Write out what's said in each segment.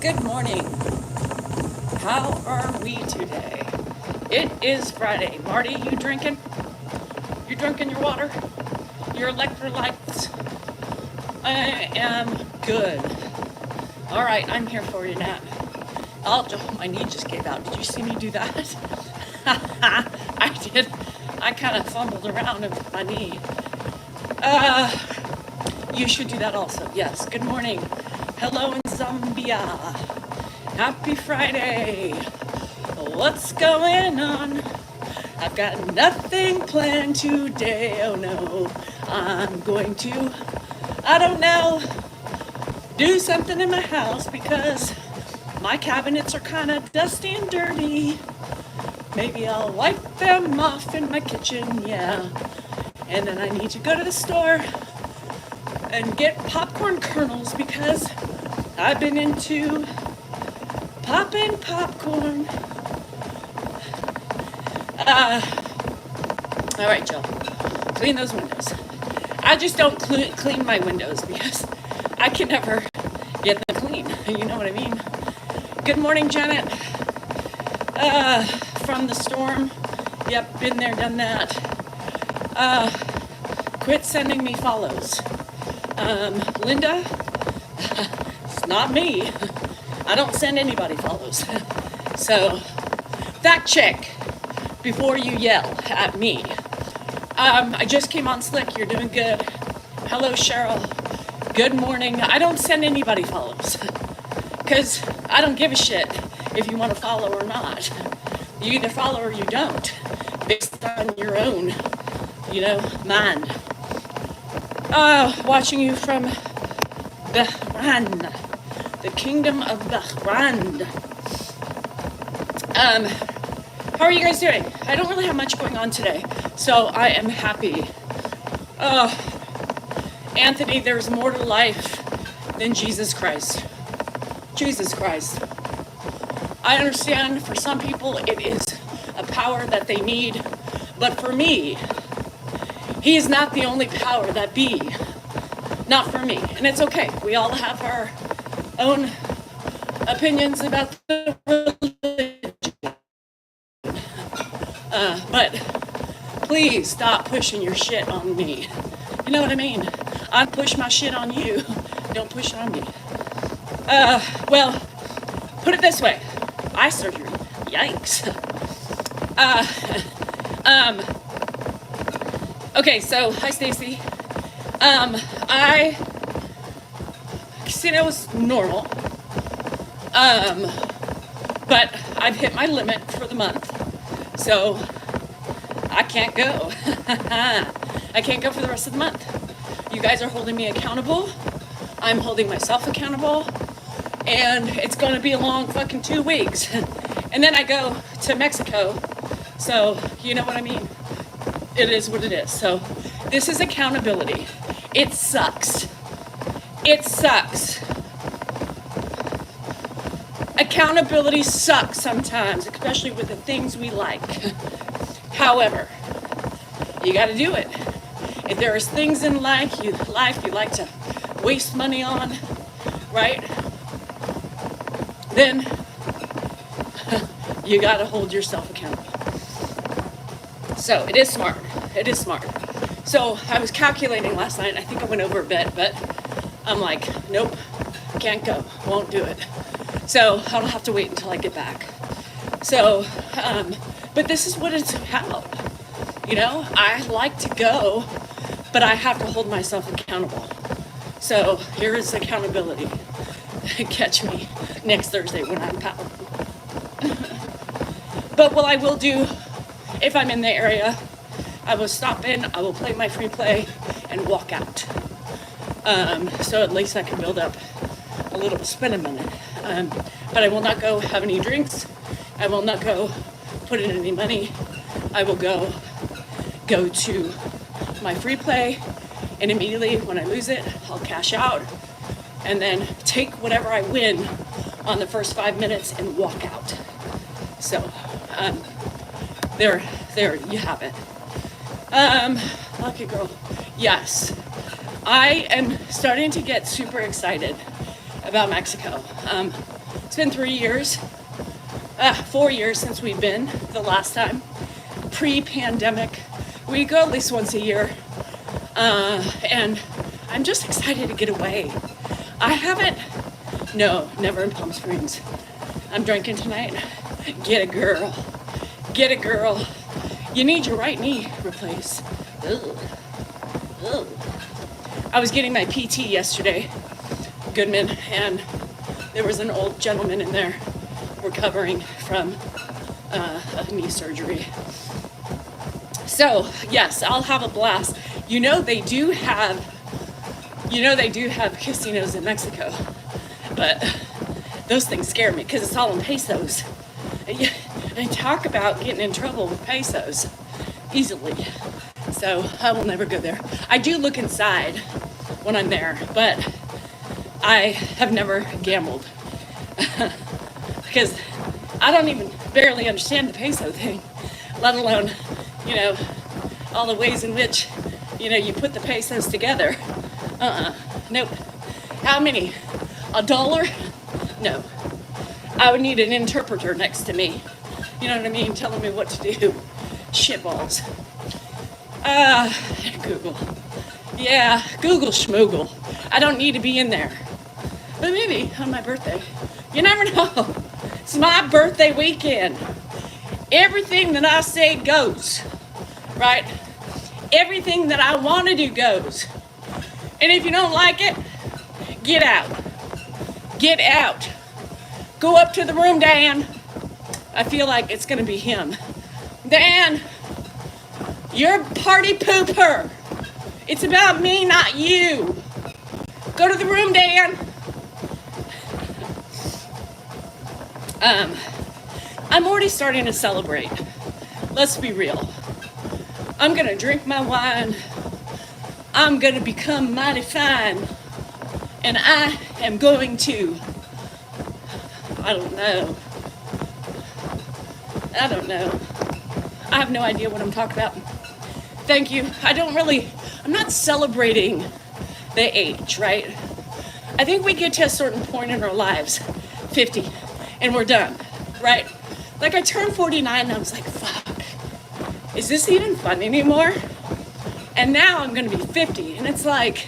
Good morning. How are we today? It is Friday. Marty, you drinking? You drinking your water? Your electrolytes? I am good. All right, I'm here for you, Nat. My knee just gave out. Did you see me do that? I did. I kind of fumbled around with my knee. You should do that also. Yes. Good morning. Hello in Zambia. Happy Friday. What's going on? I've got nothing planned today. Oh no. I'm going to, I don't know, do something in my house because my cabinets are kind of dusty and dirty. Maybe I'll wipe them off in my kitchen, yeah. And then I need to go to the store and get popcorn kernels because I've been into popping popcorn. All right, Jill, clean those windows. I just don't clean my windows because I can never get them clean. You know what I mean? Good morning, Janet. From the storm. Yep, been there, done that. Quit sending me follows. Linda, it's not me. I don't send anybody follows. So, fact check before you yell at me. I just came on Slick. You're doing good. Hello, Cheryl. Good morning. I don't send anybody follows because I don't give a shit if you want to follow or not. You either follow or you don't, based on your own, mind. Watching you from Bahrain, the Kingdom of Bahrain. How are you guys doing? I don't really have much going on today, so I am happy. Anthony, there's more to life than Jesus Christ. Jesus Christ. I understand for some people it is a power that they need, but for me, he is not the only power that be. Not for me. And it's okay. We all have our own opinions about the religion. But please stop pushing your shit on me. You know what I mean? I push my shit on you. Don't push it on me. Well, put it this way. Eye surgery. Yikes. Okay, so hi Stacy. Casino was normal. But I've hit my limit for the month. So I can't go. I can't go for the rest of the month. You guys are holding me accountable. I'm holding myself accountable. And it's going to be a long fucking 2 weeks. And then I go to Mexico. So, you know what I mean? It is what it is. So, this is accountability. It sucks. It sucks. Accountability sucks sometimes, especially with the things we like. However, you got to do it. If there is things in life you like to waste money on, right? Then you got to hold yourself accountable. So it is smart. It is smart. So I was calculating last night. I think I went over a bit, but I'm like, nope, can't go. Won't do it. So I'll have to wait until I get back. So, but this is what it's about. I like to go, but I have to hold myself accountable. So here is accountability. Catch me next Thursday when I'm powerful. But what I will do, if I'm in the area, I will stop in, I will play my free play, and walk out. So at least I can build up a little spending money. But I will not go have any drinks. I will not go put in any money. I will go to my free play, and immediately when I lose it, I'll cash out, and then take whatever I win on the first 5 minutes and walk out. So, there you have it. Lucky girl. Yes, I am starting to get super excited about Mexico. It's been 4 years since we've been the last time. Pre-pandemic, we go at least once a year. And I'm just excited to get away. No, never in Palm Springs. I'm drinking tonight. Get a girl. Get a girl. You need your right knee replaced. Ugh. Ugh. I was getting my PT yesterday, Goodman, and there was an old gentleman in there recovering from a knee surgery. So, yes, I'll have a blast. They do have casinos in Mexico, but those things scare me because it's all in pesos. And talk about getting in trouble with pesos easily. So I will never go there. I do look inside when I'm there, but I have never gambled because I don't even barely understand the peso thing, let alone, all the ways in which, you put the pesos together. Nope. How many? $1? No. I would need an interpreter next to me. You know what I mean? Telling me what to do. Shitballs. Google. Yeah, Google schmoogle. I don't need to be in there. But maybe on my birthday. You never know. It's my birthday weekend. Everything that I say goes. Right? Everything that I want to do goes. And if you don't like it, get out. Get out. Go up to the room, Dan. I feel like it's going to be him. Dan, you're a party pooper. It's about me, not you. Go to the room, Dan. I'm already starting to celebrate. Let's be real. I'm going to drink my wine. I'm going to become mighty fine. And I am going to, I don't know. I have no idea what I'm talking about. Thank you. I'm not celebrating the age, right? I think we get to a certain point in our lives, 50, and we're done, right? Like I turned 49 and I was like, fuck, is this even fun anymore? And now I'm gonna be 50 and it's like,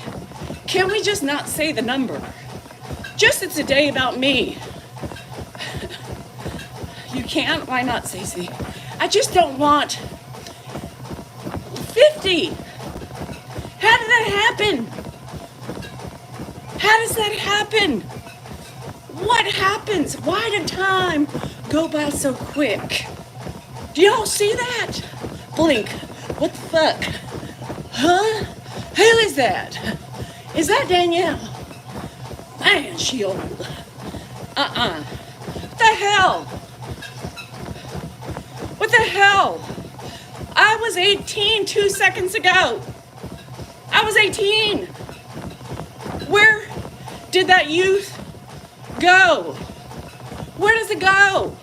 can we just not say the number? Just it's a day about me. You can't? Why not, Stacey? I just don't want 50. How did that happen? How does that happen? What happens? Why did time go by so quick? Do y'all see that? Blink. What the fuck? Huh? Who is that? Is that Danielle? Man, she old. What the hell? What the hell? I was 18 2 seconds ago. I was 18. Where did that youth go? Where does it go?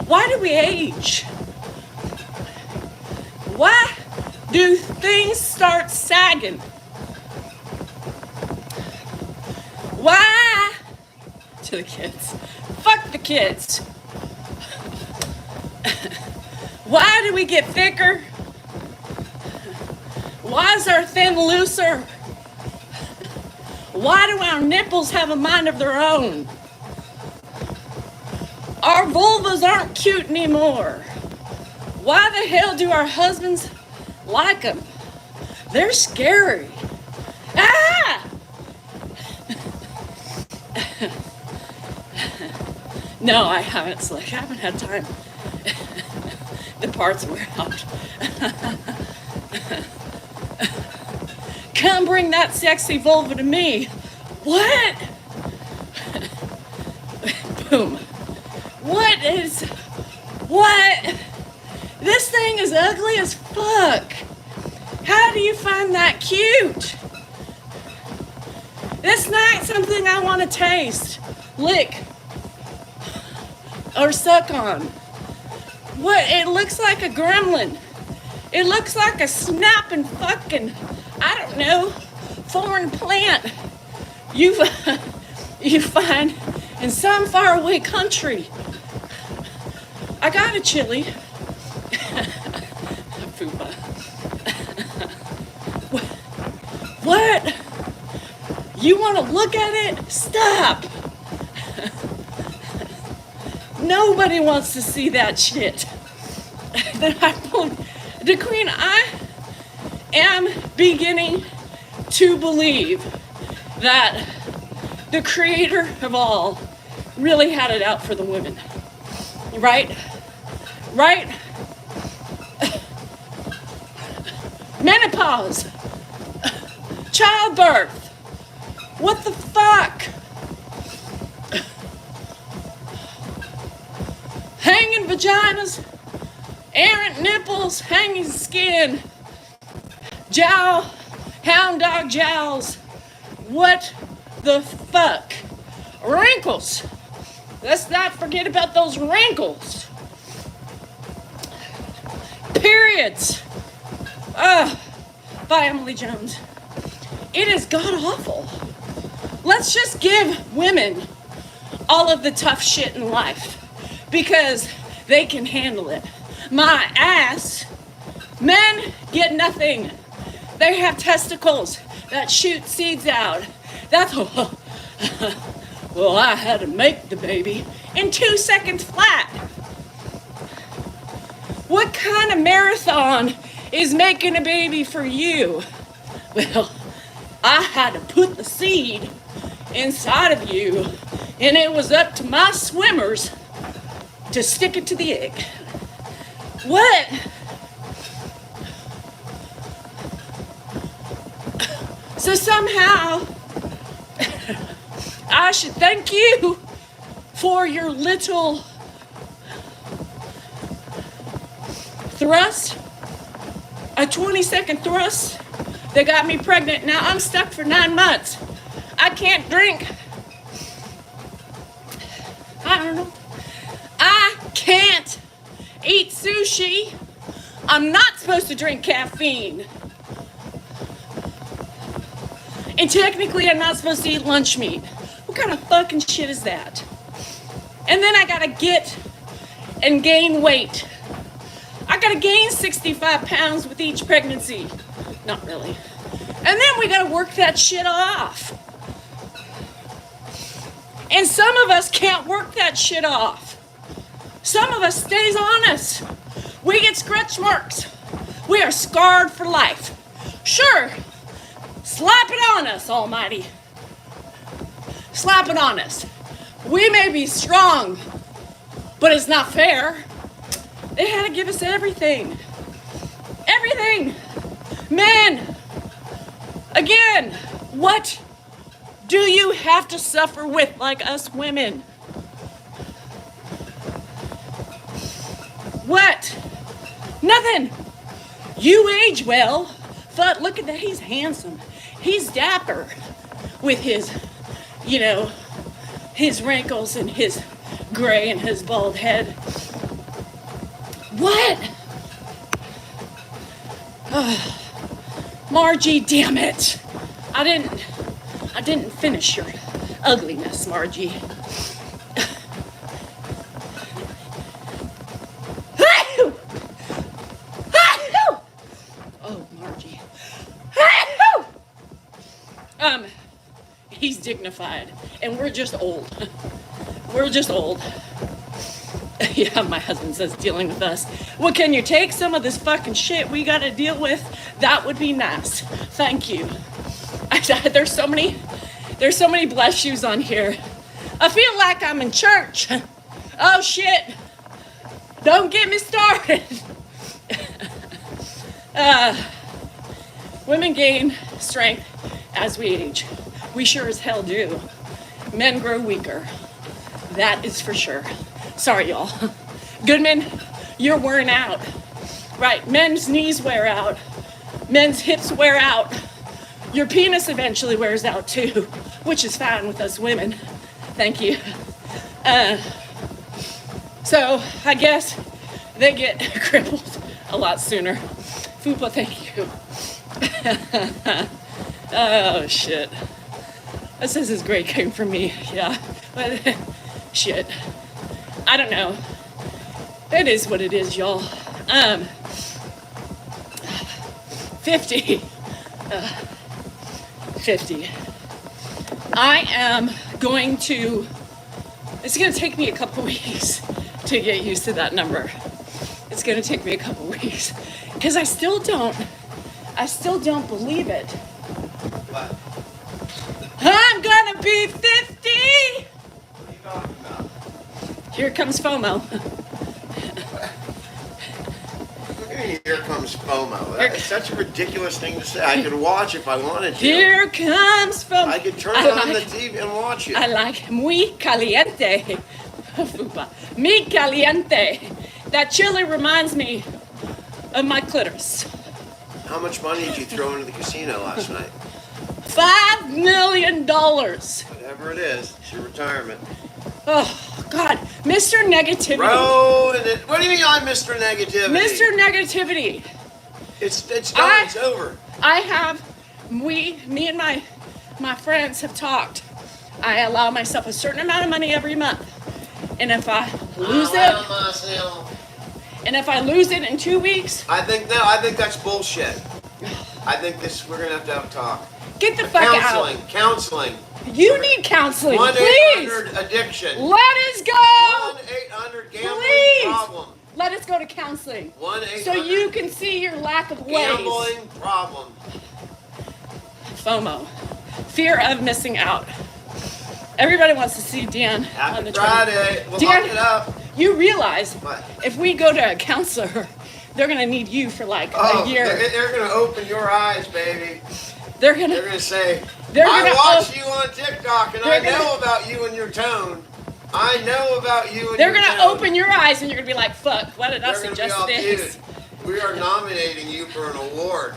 Why do we age? Why do things start sagging? Why? To the kids. Fuck the kids. Why do we get thicker? Why is our thin looser? Why do our nipples have a mind of their own? Our vulvas aren't cute anymore. Why the hell do our husbands like them? They're scary. Ah! No, I haven't, Slick. I haven't had time. The parts were out. Come bring that sexy vulva to me. What? Boom. What? This thing is ugly as fuck. How do you find that cute? It's not something I want to taste, lick, or suck on. What? It looks like a gremlin. It looks like a snapping fucking, I don't know, foreign plant you find in some faraway country. I got a chili. Fupa. What? You want to look at it? Stop. Nobody wants to see that shit. The Queen, I am beginning to believe that the creator of all really had it out for the women. Right? Right? Menopause. Childbirth. What the fuck? Hanging vaginas, errant nipples, hanging skin, hound dog jowls. What the fuck? Wrinkles. Let's not forget about those wrinkles. Periods. By Emily Jones. It is god awful. Let's just give women all of the tough shit in life because they can handle it. My ass, men get nothing. They have testicles that shoot seeds out. That's well, I had to make the baby in 2 seconds flat. What kind of marathon is making a baby for you? Well, I had to put the seed inside of you, and it was up to my swimmers to stick it to the egg. What? So somehow, I should thank you for your little thrust, a 20-second thrust that got me pregnant. Now I'm stuck for 9 months. I can't drink. I don't know. I can't eat sushi. I'm not supposed to drink caffeine. And technically I'm not supposed to eat lunch meat. What kind of fucking shit is that? And then I gotta get and gain weight. I gotta gain 65 pounds with each pregnancy. Not really. And then we gotta work that shit off. And some of us can't work that shit off. Some of us stays on us. We get scratch marks. We are scarred for life. Sure, slap it on us, Almighty. Slap it on us. We may be strong, but it's not fair. They had to give us everything. Everything. Men, again, what do you have to suffer with like us women? What? Nothing. You age well, but look at that, he's handsome. He's dapper with his, his wrinkles and his gray and his bald head. What? Margie, damn it. I didn't finish your ugliness, Margie. Oh, Margie. He's dignified, and we're just old. We're just old. Yeah, my husband says dealing with us. Well, can you take some of this fucking shit we gotta deal with? That would be nice. Thank you. There's so many bless yous on here. I feel like I'm in church. Oh shit. Don't get me started. Women gain strength as we age. We sure as hell do. Men grow weaker. That is for sure. Sorry, y'all. Good men, you're wearing out. Right, men's knees wear out. Men's hips wear out. Your penis eventually wears out too, which is fine with us women. Thank you. So I guess they get crippled a lot sooner. Fupa, thank you. Oh, shit. This is great came from me. Yeah. But, shit. I don't know. It is what it is, y'all. 50. 50. I am going to, it's going to take me a couple weeks to get used to that number. It's going to take me a couple weeks because I still don't believe it. What? I'm going to be 50. What are you talking about? Here comes FOMO. What do you mean, here comes FOMO? That's such a ridiculous thing to say. I could watch if I wanted to. Here comes FOMO. I could turn on the TV and watch it. I like muy caliente. Fupa. Mi caliente. That chili reminds me of my clitoris. How much money did you throw into the casino last night? $5 million. Whatever it is, it's your retirement. Oh, God. Mr. Negativity. Bro, what do you mean I'm Mr. Negativity? Mr. Negativity. It's done, it's over. I have, me and my friends have talked. I allow myself a certain amount of money every month. And if I lose it in 2 weeks. I think that's bullshit. I think we're going to have a talk. Get the fuck out. Counseling. You need counseling, 1-800-ADDICTION. Let us go. 1-800-GAMBLING problem. Let us go to counseling. 1-800 so you can see your lack of ways. Gambling problem. FOMO. Fear of missing out. Everybody wants to see Dan on the Friday. We'll Dan, lock it up. You realize what? If we go to a counselor, they're going to need you for like a year. They're going to open your eyes, baby. They're going to say, I watch you on TikTok and I know about you and your tone. I know about you and your tone. They're going to open your eyes and you're going to be like, fuck, why did I suggest this? Dude, we are nominating you for an award.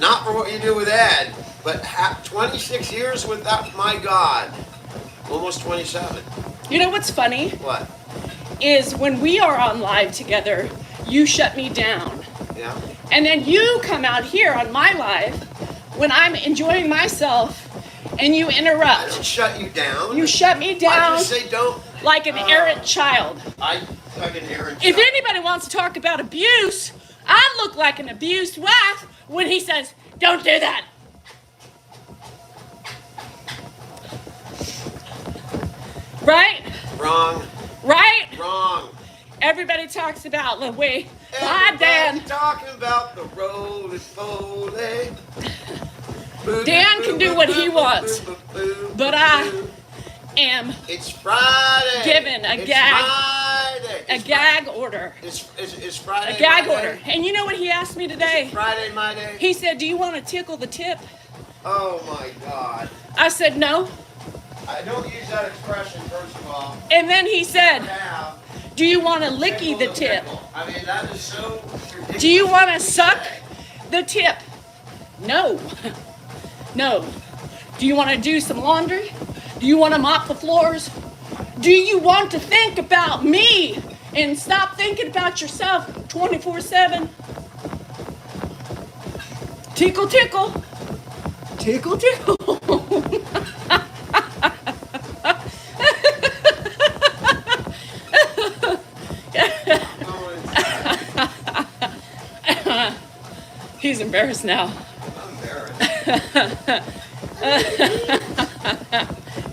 Not for what you do with Ed, but 26 years with that, my God. Almost 27. You know what's funny? What? Is when we are on live together, you shut me down. Yeah. And then you come out here on my live when I'm enjoying myself and you interrupt. I don't shut you down. You shut me down. I just say don't. Like an errant child. Like an errant child. If anybody wants to talk about abuse, I look like an abused wife when he says, don't do that. Right? Wrong. Right? Wrong. Everybody talks about the way. Dan. Talking about the roly-poly. Dan can do what he wants, but I am. It's Friday. Given a gag. Friday. A gag order. It's Friday. A gag order. And you know what he asked me today? Friday, my day. He said, "Do you want to tickle the tip?" Oh my God. I said, "No." I don't use that expression, first of all. And then he said, "Do you want to licky the tip?" I mean, that is so ridiculous. Do you want to suck the tip? No. No. Do you want to do some laundry? Do you want to mop the floors? Do you want to think about me and stop thinking about yourself 24/7? Tickle, tickle. Tickle, tickle. He's embarrassed now. I'm embarrassed.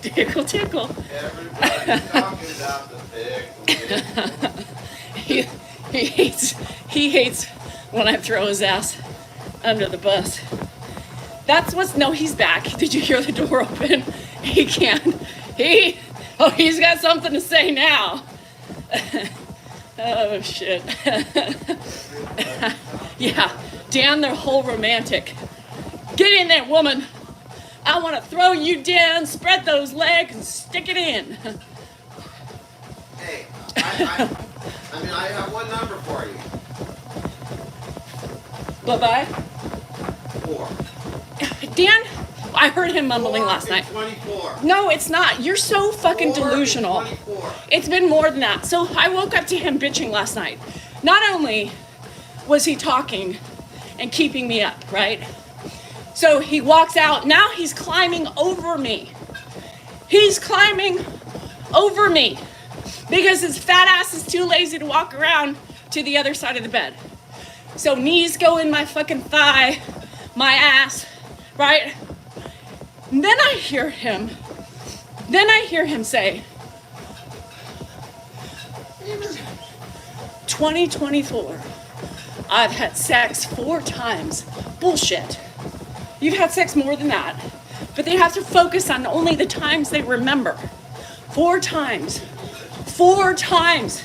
Tickle, tickle. Everybody's talking about the pig. He hates when I throw his ass under the bus. That's what's, no, he's back. Did you hear the door open? He can't. He's got something to say now. Oh, shit. Yeah, Dan, the whole romantic. Get in there, woman. I want to throw you down, spread those legs, and stick it in. Hey, I have one number for you. Bye-bye. 4. Dan, I heard him mumbling 4 last night. 24. No, it's not. You're so fucking 4 delusional. 24. It's been more than that. So I woke up to him bitching last night. Not only was he talking and keeping me up, right? So he walks out. Now he's climbing over me. He's climbing over me because his fat ass is too lazy to walk around to the other side of the bed. So knees go in my fucking thigh, my ass, right? And then I hear him say, 2024, I've had sex 4 times. Bullshit. You've had sex more than that. But they have to focus on only the times they remember. 4 times. 4 times.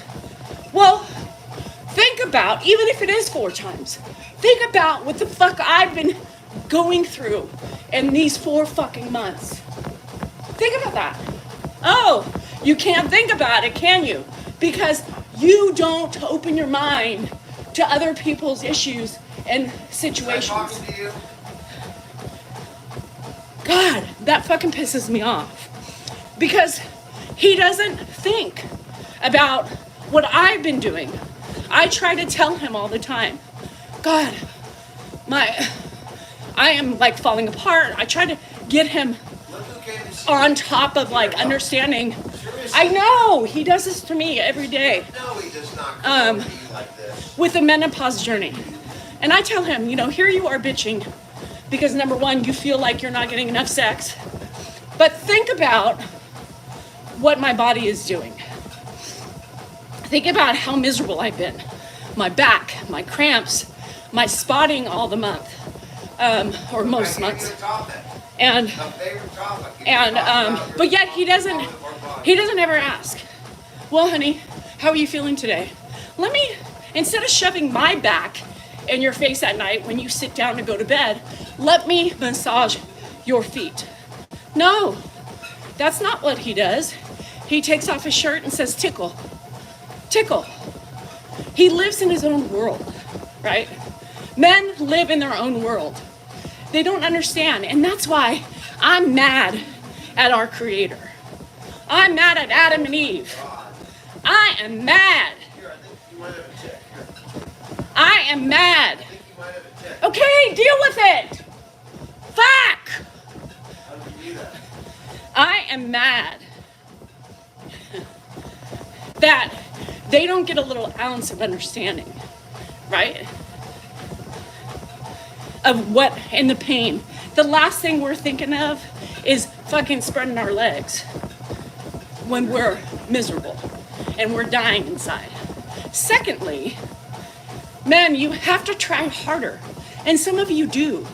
Well, think about, even if it is 4 times, think about what the fuck I've been going through in these 4 fucking months. Think about that. Oh, you can't think about it, can you? Because you don't open your mind to other people's issues and situations. Am I talking to you? God, that fucking pisses me off. Because he doesn't think about what I've been doing. I try to tell him all the time, God, I am like falling apart. I try to get him on top of like understanding. I know he does this to me every day. No, he does not come to you like this. With the menopause journey. And I tell him, here you are bitching because number one, you feel like you're not getting enough sex. But think about what my body is doing. Think about how miserable I've been. My back, my cramps, my spotting all the month, or most months. And but yet he doesn't ever ask, well, honey, how are you feeling today? Instead of shoving my back in your face at night when you sit down to go to bed, let me massage your feet. No, that's not what he does. He takes off his shirt and says, tickle, tickle. He lives in his own world, right? Men live in their own world. They don't understand, and that's why I'm mad at our Creator. I'm mad at Adam and Eve. I am mad. I am mad. Okay, deal with it. Fuck. I am mad that they don't get a little ounce of understanding, right? Of what, and the pain. The last thing we're thinking of is fucking spreading our legs when we're miserable and we're dying inside. Secondly, men, you have to try harder. And some of you do.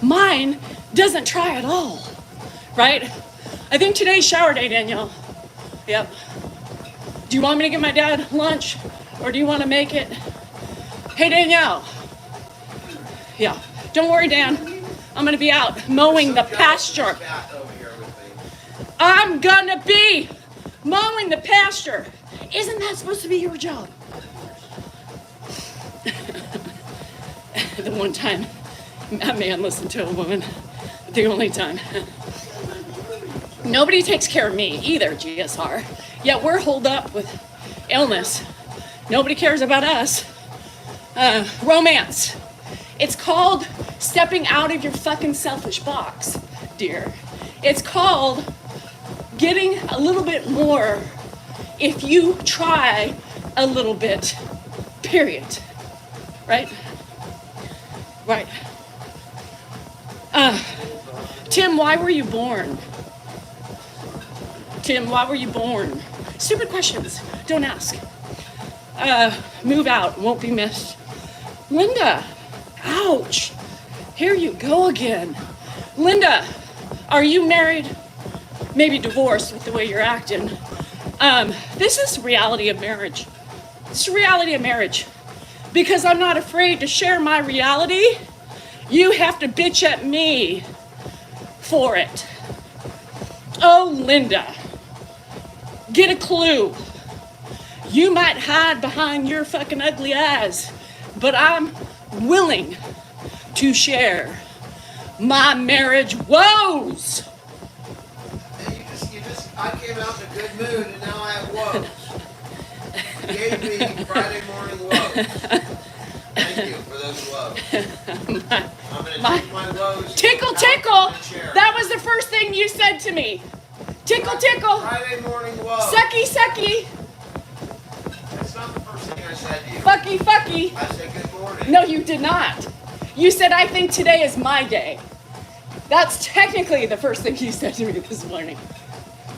Mine doesn't try at all, right? I think today's shower day, Danielle. Yep. Do you want me to give my dad lunch or do you want to make it? Hey, Danielle. Yeah. Don't worry, Dan. I'm going to be out mowing the pasture. I'm going to be mowing the pasture. Isn't that supposed to be your job? The one time a man listened to a woman. The only time. Nobody takes care of me either, GSR. Yet we're holed up with illness. Nobody cares about us. Romance. It's called stepping out of your fucking selfish box, dear. It's called getting a little bit more if you try a little bit, period. Right? Right. Tim, why were you born? Tim, why were you born? Stupid questions. Don't ask. Move out. Won't be missed. Linda. Ouch. Here you go again. Linda, are you married? Maybe divorced with the way you're acting. This is reality of marriage. It's the reality of marriage. Because I'm not afraid to share my reality, you have to bitch at me for it. Oh, Linda, get a clue. You might hide behind your fucking ugly eyes, but I'm willing to share my marriage woes. I came out in a good mood and now I have woes. You gave me Friday morning woes. Thank you for those woes. I'm going to take my woes Tickle, tickle. That was the first thing you said to me. Tickle, tickle. Friday morning love. Sucky, sucky. That's not the first thing I said to you. Fucky, fucky. I said good morning. No, you did not. You said, I think today is my day. That's technically the first thing you said to me this morning.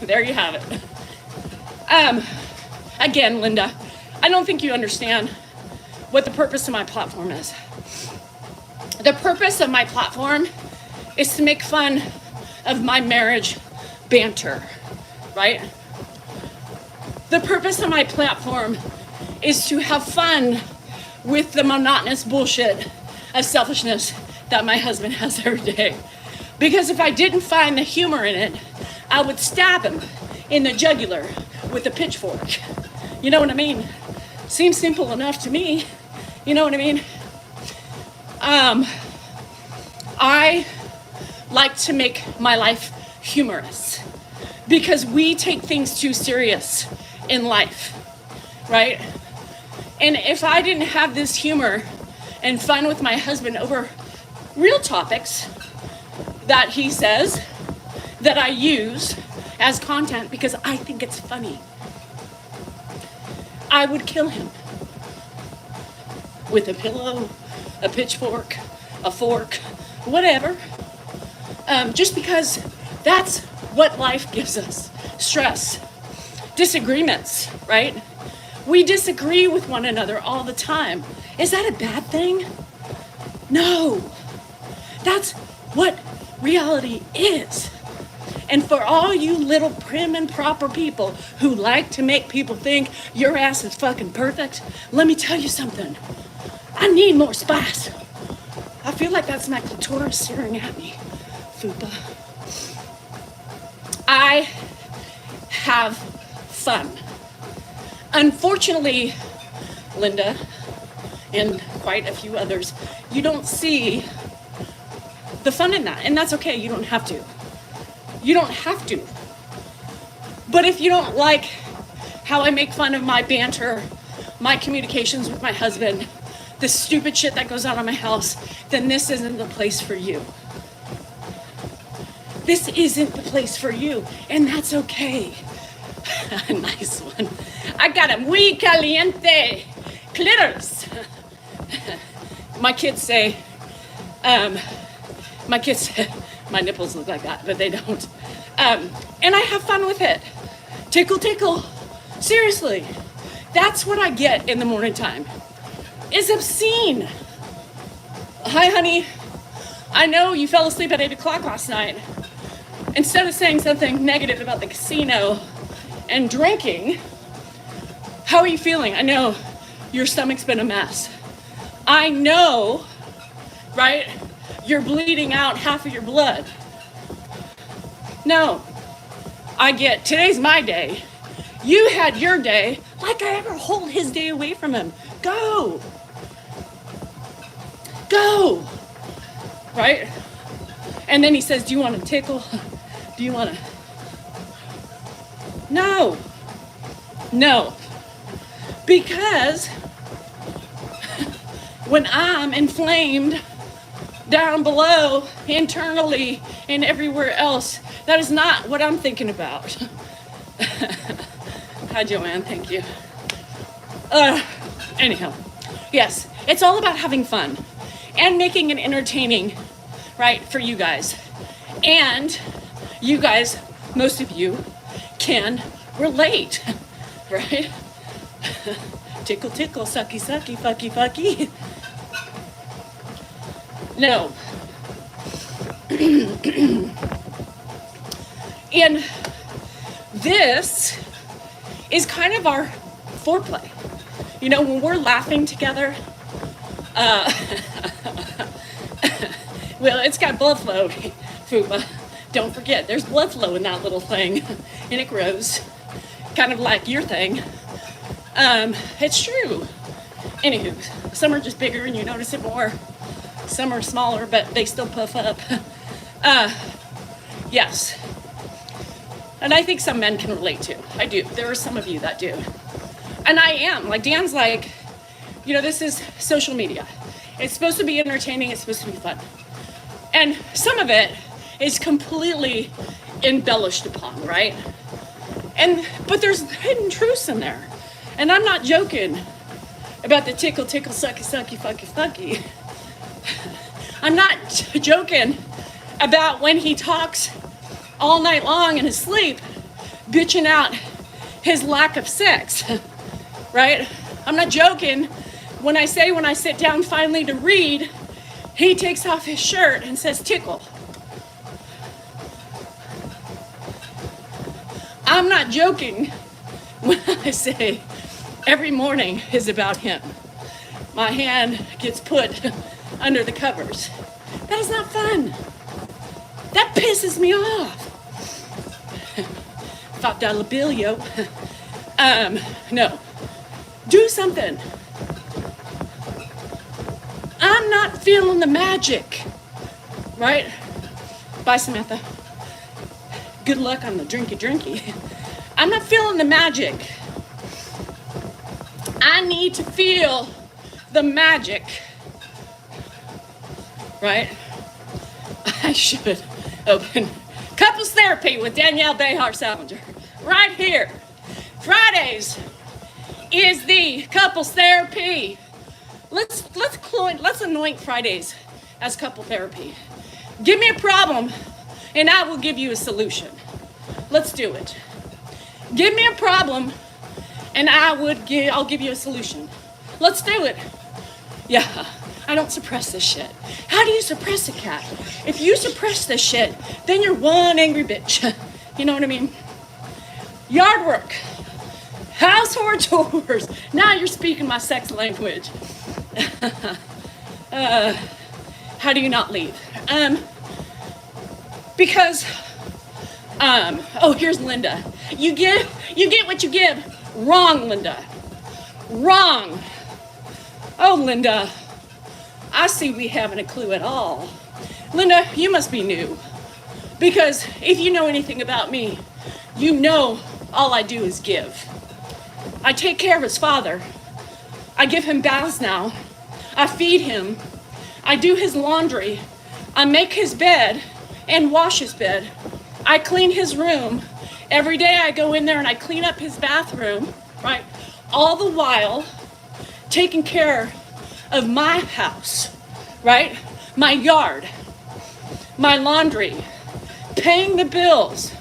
There you have it. Again, Linda, I don't think you understand what the purpose of my platform is. The purpose of my platform is to make fun of my marriage banter, right? The purpose of my platform is to have fun with the monotonous bullshit of selfishness that my husband has every day. Because if I didn't find the humor in it, I would stab him in the jugular with a pitchfork. You know what I mean? Seems simple enough to me. You know what I mean? I like to make my life humorous because we take things too serious in life, right? And if I didn't have this humor and fun with my husband over real topics that he says that I use as content because I think it's funny, I would kill him with a pillow, a pitchfork, a fork, whatever. Just because that's what life gives us. Stress, disagreements, right? We disagree with one another all the time. Is that a bad thing? No. That's what reality is. And for all you little prim and proper people who like to make people think your ass is fucking perfect, let me tell you something. I need more spice. I feel like that's my clitoris staring at me, Fupa. I have fun. Unfortunately, Linda, and quite a few others, you don't see the fun in that. And that's okay, you don't have to. You don't have to. But if you don't like how I make fun of my banter, my communications with my husband, the stupid shit that goes on in my house, then this isn't the place for you. This isn't the place for you, and that's okay. Nice one. I got a muy caliente clitoris. My kids say, my nipples look like that, but they don't. And I have fun with it. Tickle, tickle. Seriously, that's what I get in the morning time. Is obscene. Hi, honey. I know you fell asleep at 8 o'clock last night. Instead of saying something negative about the casino and drinking, how are you feeling? I know your stomach's been a mess. I know, right? You're bleeding out half of your blood. No, I get, today's my day. You had your day. Like I ever hold his day away from him. Go. Go. Right? And then he says, do you want to tickle? Do you want to? No. No. Because when I'm inflamed down below, internally, and everywhere else, that is not what I'm thinking about. Hi, Joanne. Thank you. Anyhow, yes, it's all about having fun and making it entertaining, right, for you guys. And you guys, most of you, can relate, right? Tickle, tickle, sucky, sucky, fucky, fucky. No. And this is kind of our foreplay. You know, when we're laughing together, well, it's got blood flow, Fupa. Don't forget, there's blood flow in that little thing, and it grows, kind of like your thing. It's true. Anywho, some are just bigger and you notice it more. Some are smaller, but they still puff up. Yes. And I think some men can relate to. I do. There are some of you that do. And I am. Like, Dan's like, you know, this is social media. It's supposed to be entertaining. It's supposed to be fun. And some of it is completely embellished upon, right? But there's hidden truths in there. And I'm not joking about the tickle, tickle, sucky, sucky, fucky, fucky. I'm not joking about when he talks all night long in his sleep, bitching out his lack of sex, right? I'm not joking when I sit down finally to read, he takes off his shirt and says tickle. I'm not joking when I say every morning is about him. My hand gets put under the covers. That is not fun. That pisses me off. $5 bill, yo. No. Do something. I'm not feeling the magic. Right? Bye, Samantha. Good luck on the drinky. I'm not feeling the magic. I need to feel the magic. Right? I should open Couples Therapy with Danielle Salinger. Right here. Fridays is the Couples Therapy. Let's anoint Fridays as couple therapy. Give me a problem and I will give you a solution. Let's do it. Give me a problem and I'll give you a solution. Let's do it. Yeah, I don't suppress this shit. How do you suppress a cat? If you suppress this shit, then you're one angry bitch. You know what I mean? Yard work. Household chores. Now you're speaking my sex language. How do you not leave? Because here's Linda. You get what you give. Wrong, Linda. Wrong. Oh, Linda, I see we haven't a clue at all. Linda, you must be new. Because if you know anything about me, you know all I do is give. I take care of his father. I give him baths now. I feed him. I do his laundry. I make his bed and wash his bed. I clean his room. Every day I go in there and I clean up his bathroom, right? All the while taking care of my house, right? My yard, my laundry, paying the bills.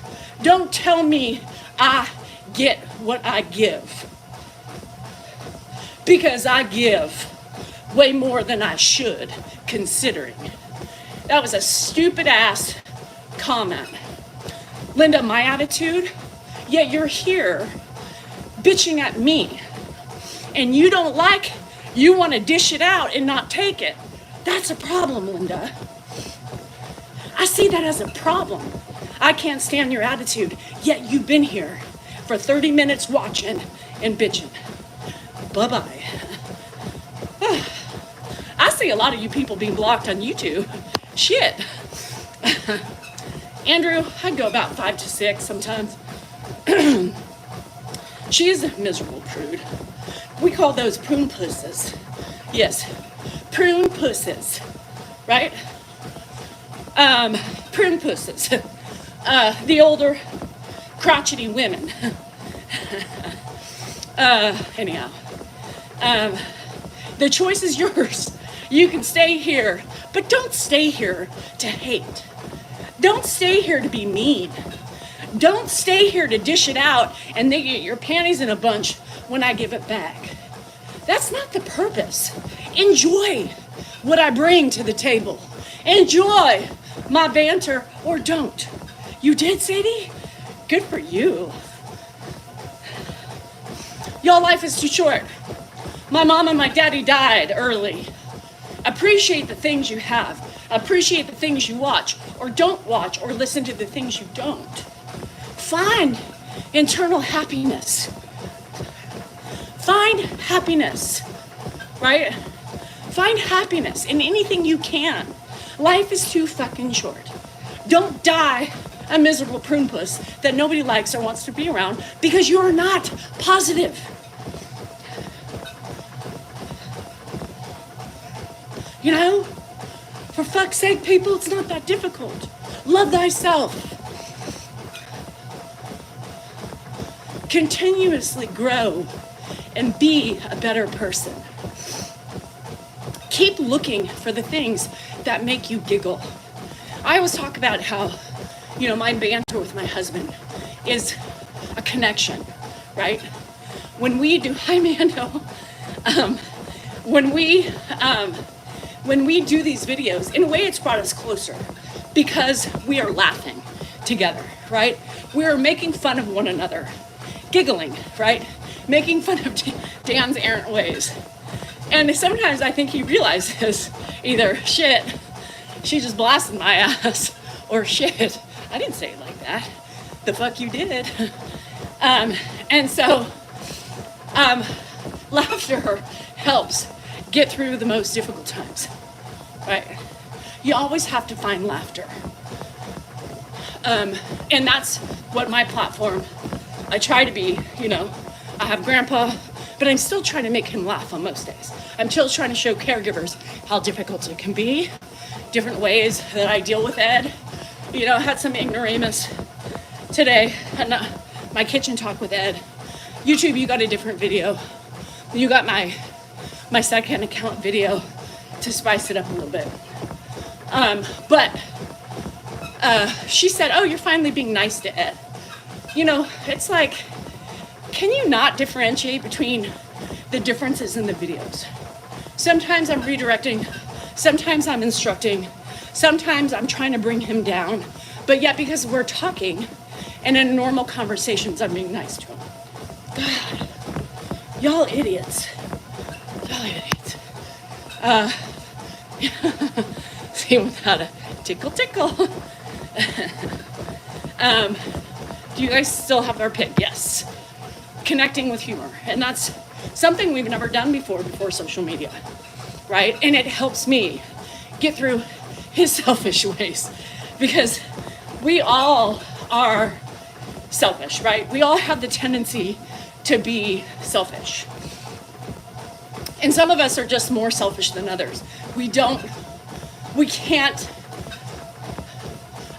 Don't tell me I get what I give. Because I give way more than I should, considering. That was a stupid ass comment. Linda, my attitude, yet you're here bitching at me. And you don't like, you want to dish it out and not take it. That's a problem, Linda. I see that as a problem. I can't stand your attitude, yet you've been here for 30 minutes watching and bitching. Bye-bye. I see a lot of you people being blocked on YouTube. Shit. Andrew, I'd go about 5 to 6 sometimes. She is a miserable prude. We call those prune pusses. Yes, prune pusses, right? Prune pusses. The older, crotchety women. Anyhow, the choice is yours. You can stay here, but don't stay here to hate. Don't stay here to be mean. Don't stay here to dish it out and they get your panties in a bunch when I give it back. That's not the purpose. Enjoy what I bring to the table. Enjoy my banter or don't. You did, Sadie? Good for you. Y'all, life is too short. My mom and my daddy died early. Appreciate the things you have. Appreciate the things you watch or don't watch or listen to the things you don't. Find internal happiness. Find happiness, right? Find happiness in anything you can. Life is too fucking short. Don't die a miserable prune puss that nobody likes or wants to be around because you are not positive. You know? For fuck's sake, people, it's not that difficult. Love thyself. Continuously grow and be a better person. Keep looking for the things that make you giggle. I always talk about how, my banter with my husband is a connection, right? When we do, hi Mando, when we do these videos, in a way it's brought us closer because we are laughing together, right? We are making fun of one another, giggling, right? Making fun of Dan's errant ways. And sometimes I think he realizes either, shit, she just blasted my ass, or shit, I didn't say it like that. The fuck you did. And so, laughter helps get through the most difficult times, right? You always have to find laughter. And that's what my platform, I try to be, I have grandpa, but I'm still trying to make him laugh on most days. I'm still trying to show caregivers how difficult it can be, different ways that I deal with Ed. I had some ignoramus today, and my kitchen talk with Ed. YouTube, you got a different video. You got my second account video to spice it up a little bit. But she said, oh, you're finally being nice to Ed. It's like, can you not differentiate between the differences in the videos? Sometimes I'm redirecting, sometimes I'm instructing, sometimes I'm trying to bring him down, but yet because we're talking and in normal conversations, I'm being nice to him. God, y'all idiots. Y'all idiots. See, without a tickle. Do you guys still have our pick? Yes. Connecting with humor. And that's something we've never done before social media, right? And it helps me get through his selfish ways because we all are selfish, right? We all have the tendency to be selfish. And some of us are just more selfish than others. We can't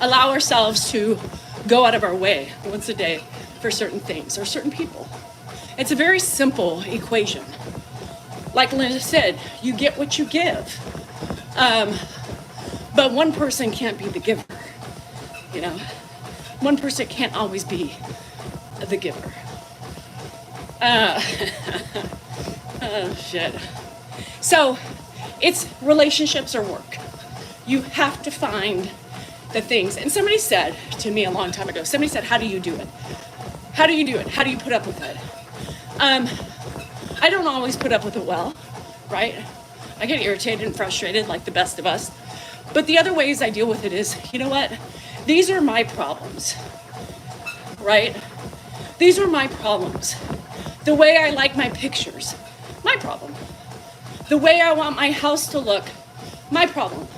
allow ourselves to go out of our way once a day for certain things or certain people. It's a very simple equation. Like Linda said, you get what you give. But one person can't be the giver, One person can't always be the giver. Oh, shit. So, it's relationships or work. You have to find the things. And somebody said to me a long time ago, how do you do it? How do you do it? How do you put up with it? I don't always put up with it well, right? I get irritated and frustrated like the best of us. But the other ways I deal with it is, you know what? These are my problems, right? These are my problems. The way I like my pictures, my problem. The way I want my house to look, my problem.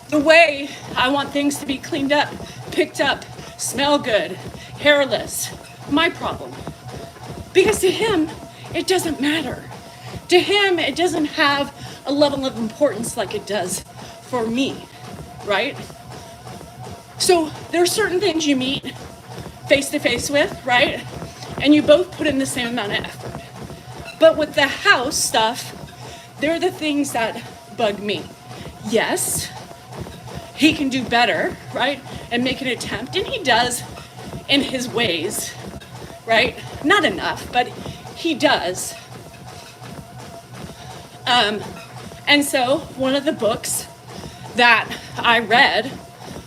The way I want things to be cleaned up, picked up, smell good, hairless, my problem. Because to him, it doesn't matter. To him, it doesn't have a level of importance like it does for me, right? So there are certain things you meet face to face with, right? And you both put in the same amount of effort. But with the house stuff, they're the things that bug me. Yes, he can do better, right? And make an attempt, and he does in his ways, right? Not enough, but he does. And so one of the books that I read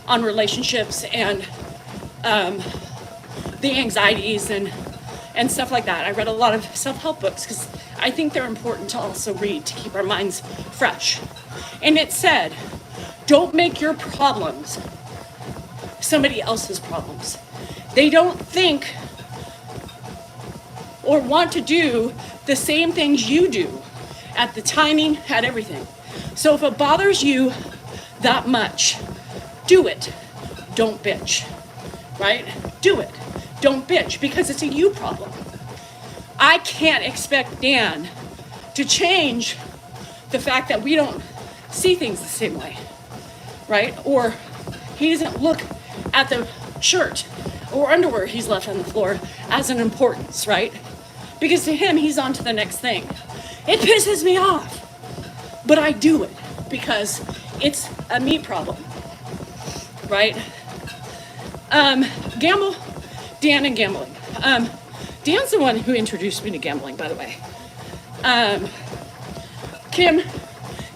on relationships and the anxieties and stuff like that, I read a lot of self-help books because I think they're important to also read to keep our minds fresh. And it said, don't make your problems somebody else's problems. They don't think or want to do the same things you do at the timing, at everything. So if it bothers you that much, do it. Don't bitch, right? Do it. Don't bitch because it's a you problem. I can't expect Dan to change the fact that we don't see things the same way, right? Or he doesn't look at the shirt or underwear he's left on the floor as an importance, right? Because to him, he's on to the next thing. It pisses me off, but I do it because it's a me problem, right? Dan and gambling. Dan's the one who introduced me to gambling, by the way. Kim,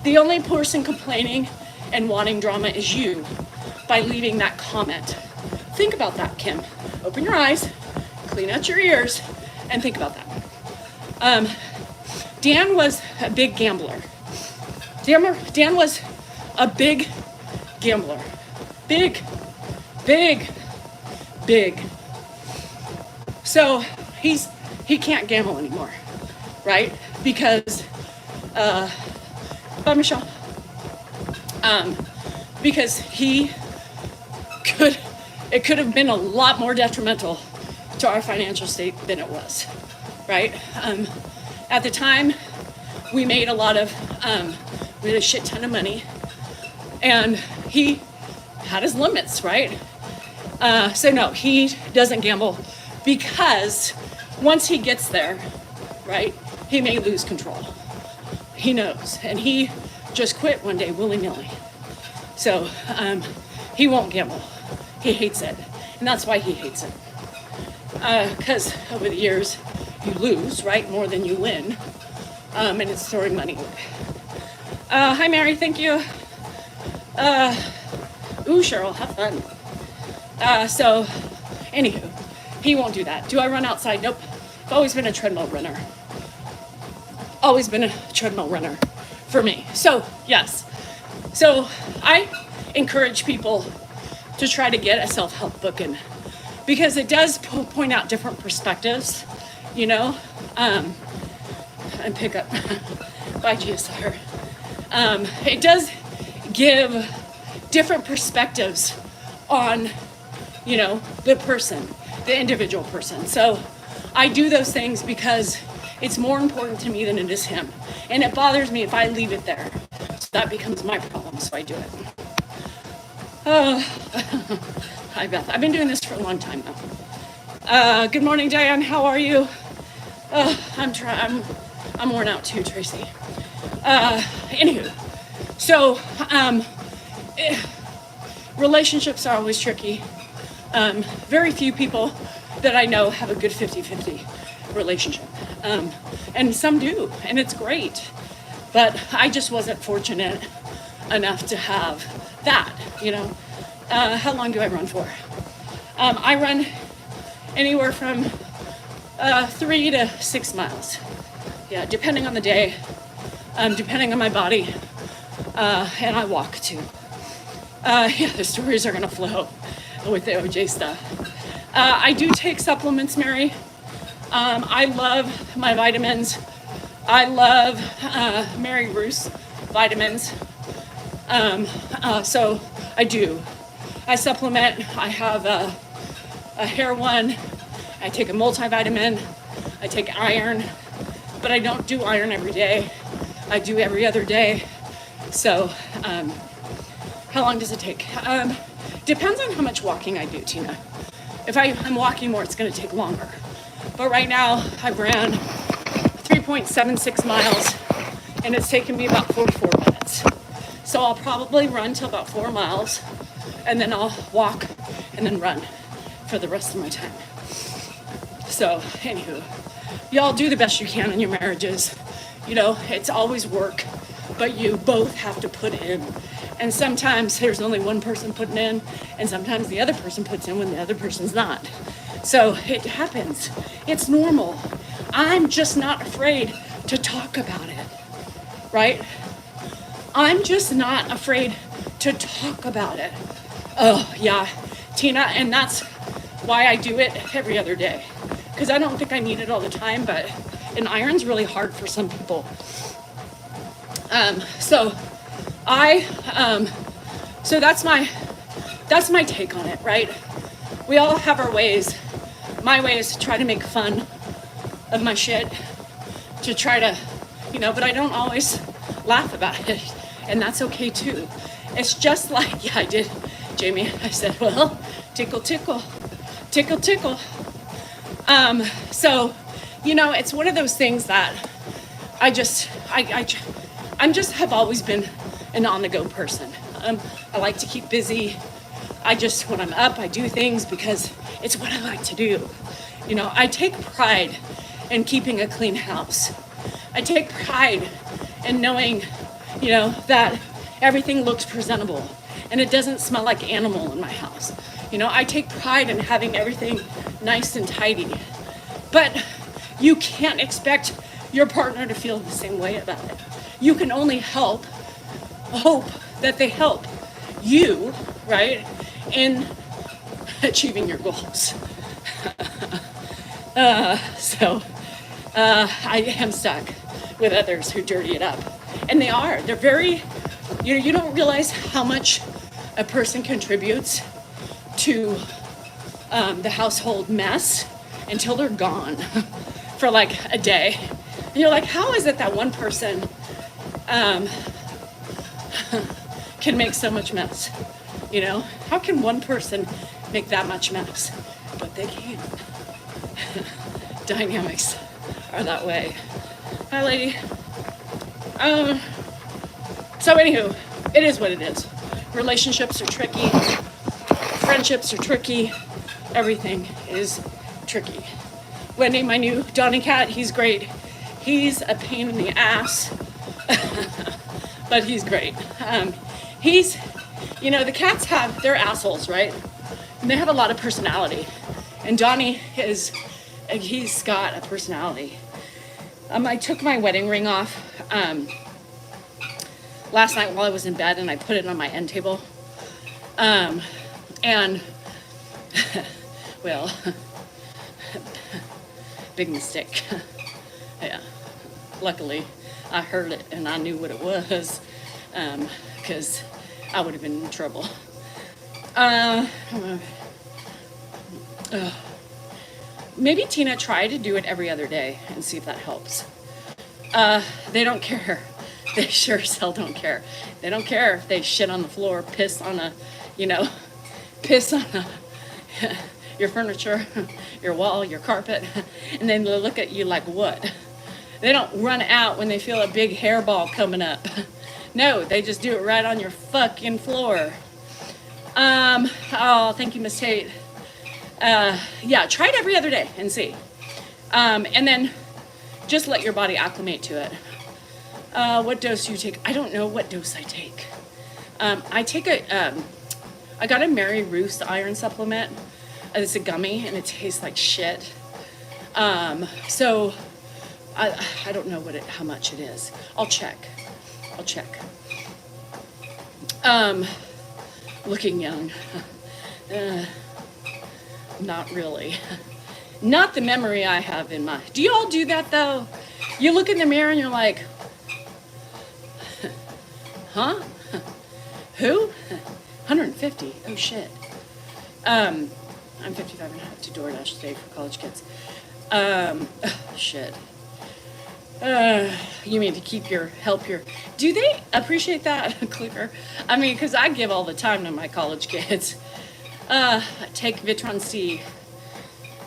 the only person complaining and wanting drama is you by leaving that comment. Think about that, Kim. Open your eyes, clean out your ears, and think about that. Dan was a big gambler. Dan was a big gambler. Big. So he can't gamble anymore, right? Because, bye Michelle. Because it could have been a lot more detrimental to our financial state than it was, right? At the time, we made we had a shit ton of money, and he had his limits, right? So no, he doesn't gamble because once he gets there, right, he may lose control. He knows, and he just quit one day willy-nilly. So he won't gamble. He hates it, and that's why he hates it. Because over the years, you lose, right, more than you win, and it's throwing money away. Hi, Mary, thank you. Ooh, Cheryl, have fun. So, anywho, he won't do that. Do I run outside? Nope. I've always been a treadmill runner. Always been a treadmill runner for me. So, yes. So, I encourage people to try to get a self-help book in because it does point out different perspectives, you know, and pick up by GSR. It does give different perspectives on, you know, the person, the individual person. So I do those things because it's more important to me than it is him. And it bothers me if I leave it there. So that becomes my problem, so I do it. Hi, Beth. I've been doing this for a long time now. Good morning, Diane. How are you? I'm worn out too, Tracy. Anywho, so relationships are always tricky. Very few people that I know have a good 50-50 relationship. And some do, and it's great. But I just wasn't fortunate enough to have that, you know. How long do I run for? I run anywhere from 3 to 6 miles. Yeah, depending on the day, depending on my body, and I walk too. Yeah, the stories are gonna flow with the OJ stuff. I do take supplements, Mary. I love my vitamins. I love Mary Bruce vitamins. So I do. I supplement. I have a hair one. I take a multivitamin. I take iron, but I don't do iron every day. I do every other day. So how long does it take? Depends on how much walking I do, Tina. If I'm walking more, it's going to take longer. But right now, I ran 3.76 miles, and it's taken me about 44 minutes. So I'll probably run till about 4 miles, and then I'll walk and then run for the rest of my time. So, anywho, y'all do the best you can in your marriages. You know, it's always work, but you both have to put in. And sometimes there's only one person putting in, and sometimes the other person puts in when the other person's not. So it happens. It's normal. I'm just not afraid to talk about it, right? I'm just not afraid to talk about it. Oh, yeah, Tina, and that's why I do it every other day. Because I don't think I need it all the time, but an iron's really hard for some people. So that's my take on it, right? We all have our ways. My way is to try to make fun of my shit, to try to, you know, but I don't always laugh about it. and that's okay too. It's just like, yeah, I did, Jamie. I said, well, tickle, tickle, tickle, tickle. So, you know, it's one of those things that I'm just have always been an on-the-go person. I like to keep busy. When I'm up, I do things because it's what I like to do. You know, I take pride in keeping a clean house. I take pride in knowing, you know, that everything looks presentable and it doesn't smell like animal in my house. You know, I take pride in having everything nice and tidy. But you can't expect your partner to feel the same way about it. You can only hope that they help you, right, in achieving your goals. I am stuck with others who dirty it up. And they're very, you know, you don't realize how much a person contributes to the household mess until they're gone for like a day. And you're like, how is it that one person can make so much mess? You know, how can one person make that much mess? But they can. Dynamics are that way. Hi, lady. So anywho, it is what it is. Relationships are tricky. Friendships are tricky. Everything is tricky. Wendy, my new Donnie cat, he's great. He's a pain in the ass, but he's great. You know, the cats they're assholes, right? And they have a lot of personality. And Donnie he's got a personality. I took my wedding ring off last night while I was in bed, and I put it on my end table. And, well, big mistake. Yeah. Luckily, I heard it and I knew what it was, because I would have been in trouble. Maybe Tina, try to do it every other day and see if that helps. They don't care. They sure as hell don't care. They don't care if they shit on the floor, piss on your furniture, your wall, your carpet, and then they look at you like what? They don't run out when they feel a big hairball coming up. No, they just do it right on your fucking floor. Oh, thank you, Miss Tate. Yeah, try it every other day and see. And then just let your body acclimate to it. What dose do you take? I don't know what dose I take. I got a Mary Ruth's iron supplement. It's a gummy and it tastes like shit. So I don't know how much it is. I'll check. Looking young. Not really. Not the memory I have in my... Do you all do that though? You look in the mirror and you're like, huh? Who? 150. Oh shit. I'm 55 and I have to DoorDash today for college kids. Shit. You mean to help your... Do they appreciate that, Clicker? I mean, because I give all the time to my college kids. Take Vitron C.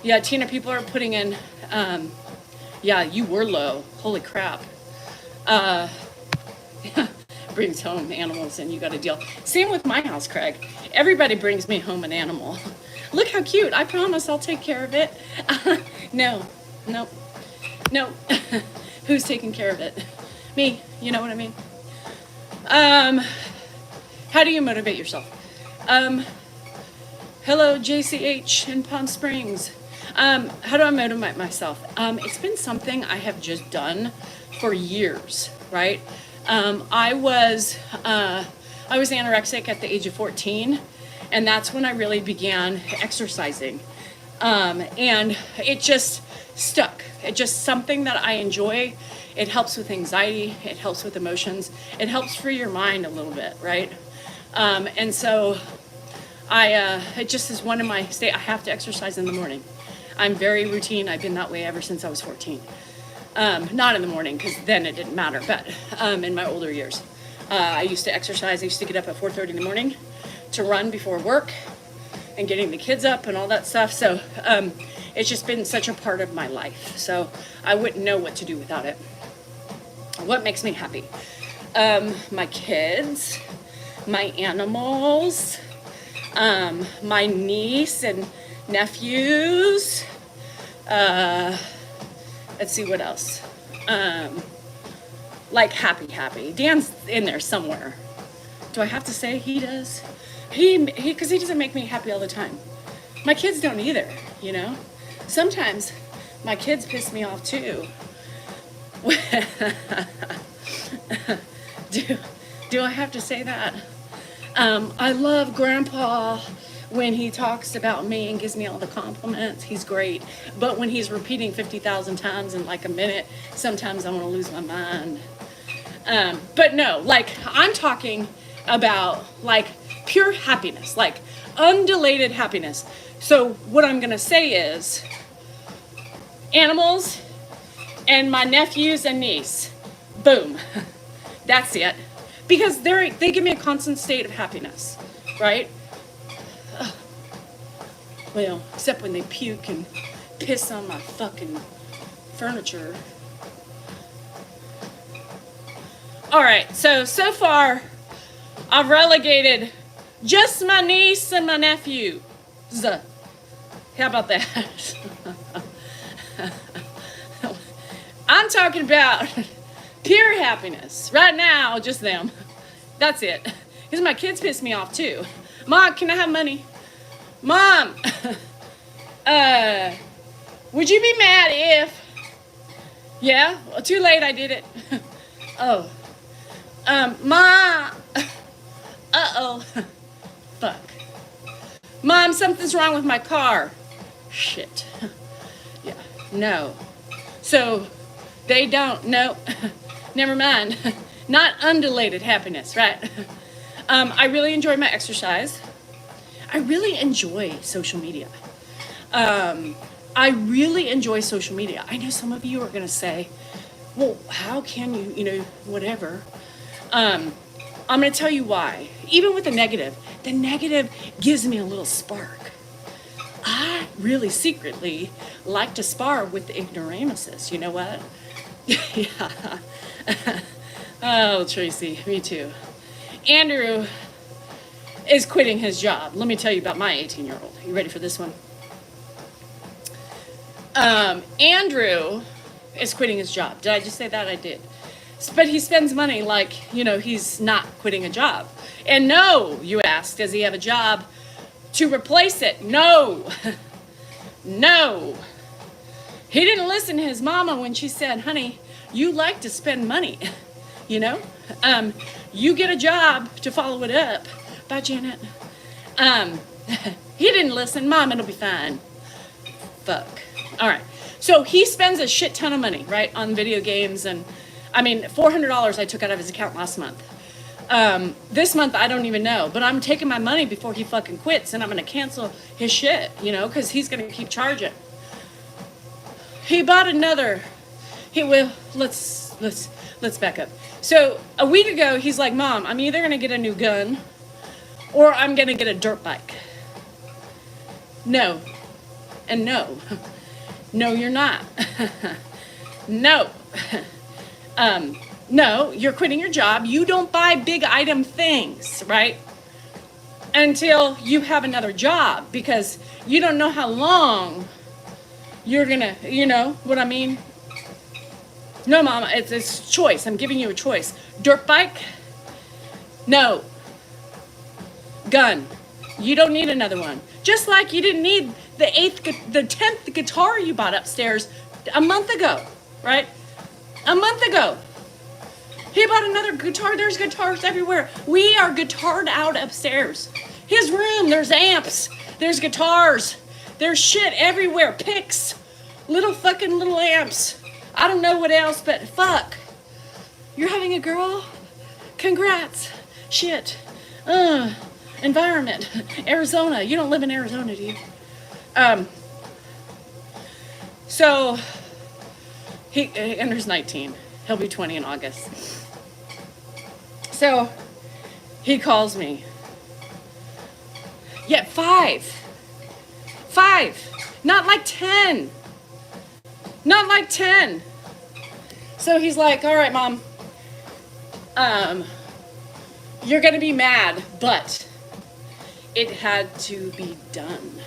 Yeah, Tina, people are putting in, yeah, you were low. Holy crap. Brings home animals and you got to deal. Same with my house, Craig. Everybody brings me home an animal. Look how cute. I promise I'll take care of it. No. Who's taking care of it? Me. You know what I mean? How do you motivate yourself? Hello, JCH in Palm Springs. How do I motivate myself? It's been something I have just done for years, right? I was anorexic at the age of 14, and that's when I really began exercising. And it just stuck. It's just something that I enjoy. It helps with anxiety. It helps with emotions. It helps free your mind a little bit, right? And so it just is one of my I have to exercise in the morning. I'm very routine. I've been that way ever since I was 14. Not in the morning, because then it didn't matter, but in my older years. I used to exercise. I used to get up at 4:30 in the morning to run before work and getting the kids up and all that stuff. So it's just been such a part of my life. So I wouldn't know what to do without it. What makes me happy? My kids, my animals, my niece and nephews. Let's see what else. Like happy. Dan's in there somewhere. Do I have to say he does? Because he doesn't make me happy all the time. My kids don't either, you know? Sometimes my kids piss me off too. Do I have to say that? I love Grandpa when he talks about me and gives me all the compliments. He's great. But when he's repeating 50,000 times in like a minute, sometimes I want to lose my mind. But no, like I'm talking about like pure happiness, like undilated happiness. So what I'm going to say is animals and my nephews and niece. Boom. That's it. Because they give me a constant state of happiness, right? Well, except when they puke and piss on my fucking furniture. All right, so far, I've relegated just my niece and my nephew. How about that? I'm talking about pure happiness. Right now, just them. That's it. Because my kids piss me off too. Mom, can I have money? Mom, would you be mad if... Yeah? Well, too late, I did it. Oh. Mom. Uh-oh. Fuck. Mom, something's wrong with my car. Shit. Yeah. No. So, they don't. No. Never mind. Not undilated happiness, right? I really enjoy my exercise. I really enjoy social media. I really enjoy social media. I know some of you are going to say, well, how can you, whatever. I'm going to tell you why. Even with the negative gives me a little spark. I really secretly like to spar with the ignoramuses. You know what? Yeah. Oh, Tracy, me too. Andrew is quitting his job. Let me tell you about my 18-year-old. You ready for this one? Andrew is quitting his job. Did I just say that? I did. But he spends money like, he's not quitting a job. And no, you ask, does he have a job to replace it? No. No. He didn't listen to his mama when she said, honey, you like to spend money, you get a job to follow it up. Bye, Janet. He didn't listen. Mom, it'll be fine. Fuck. All right. So he spends a shit ton of money, right, on video games. And $400 I took out of his account last month. This month, I don't even know. But I'm taking my money before he fucking quits. And I'm going to cancel his shit, because he's going to keep charging. He bought another. Let's back up. So a week ago, he's like, Mom, I'm either going to get a new gun or I'm going to get a dirt bike. No. And no. No, you're not. No. No, you're quitting your job. You don't buy big item things, right? Until you have another job, because you don't know how long you're gonna, what I mean? No, Mama, it's choice. I'm giving you a choice. Dirt bike? No. Gun. You don't need another one. Just like you didn't need the 10th guitar you bought upstairs a month ago, right? A month ago. He bought another guitar. There's guitars everywhere. We are guitared out upstairs. His room, there's amps. There's guitars. There's shit everywhere. Picks. Little amps. I don't know what else, but fuck. You're having a girl? Congrats. Shit. Environment. Arizona. You don't live in Arizona, do you? So, he enters 19. He'll be 20 in August. So he calls me. Yeah, 5. Not like 10. Not like 10. So he's like, all right, Mom. You're going to be mad, but it had to be done.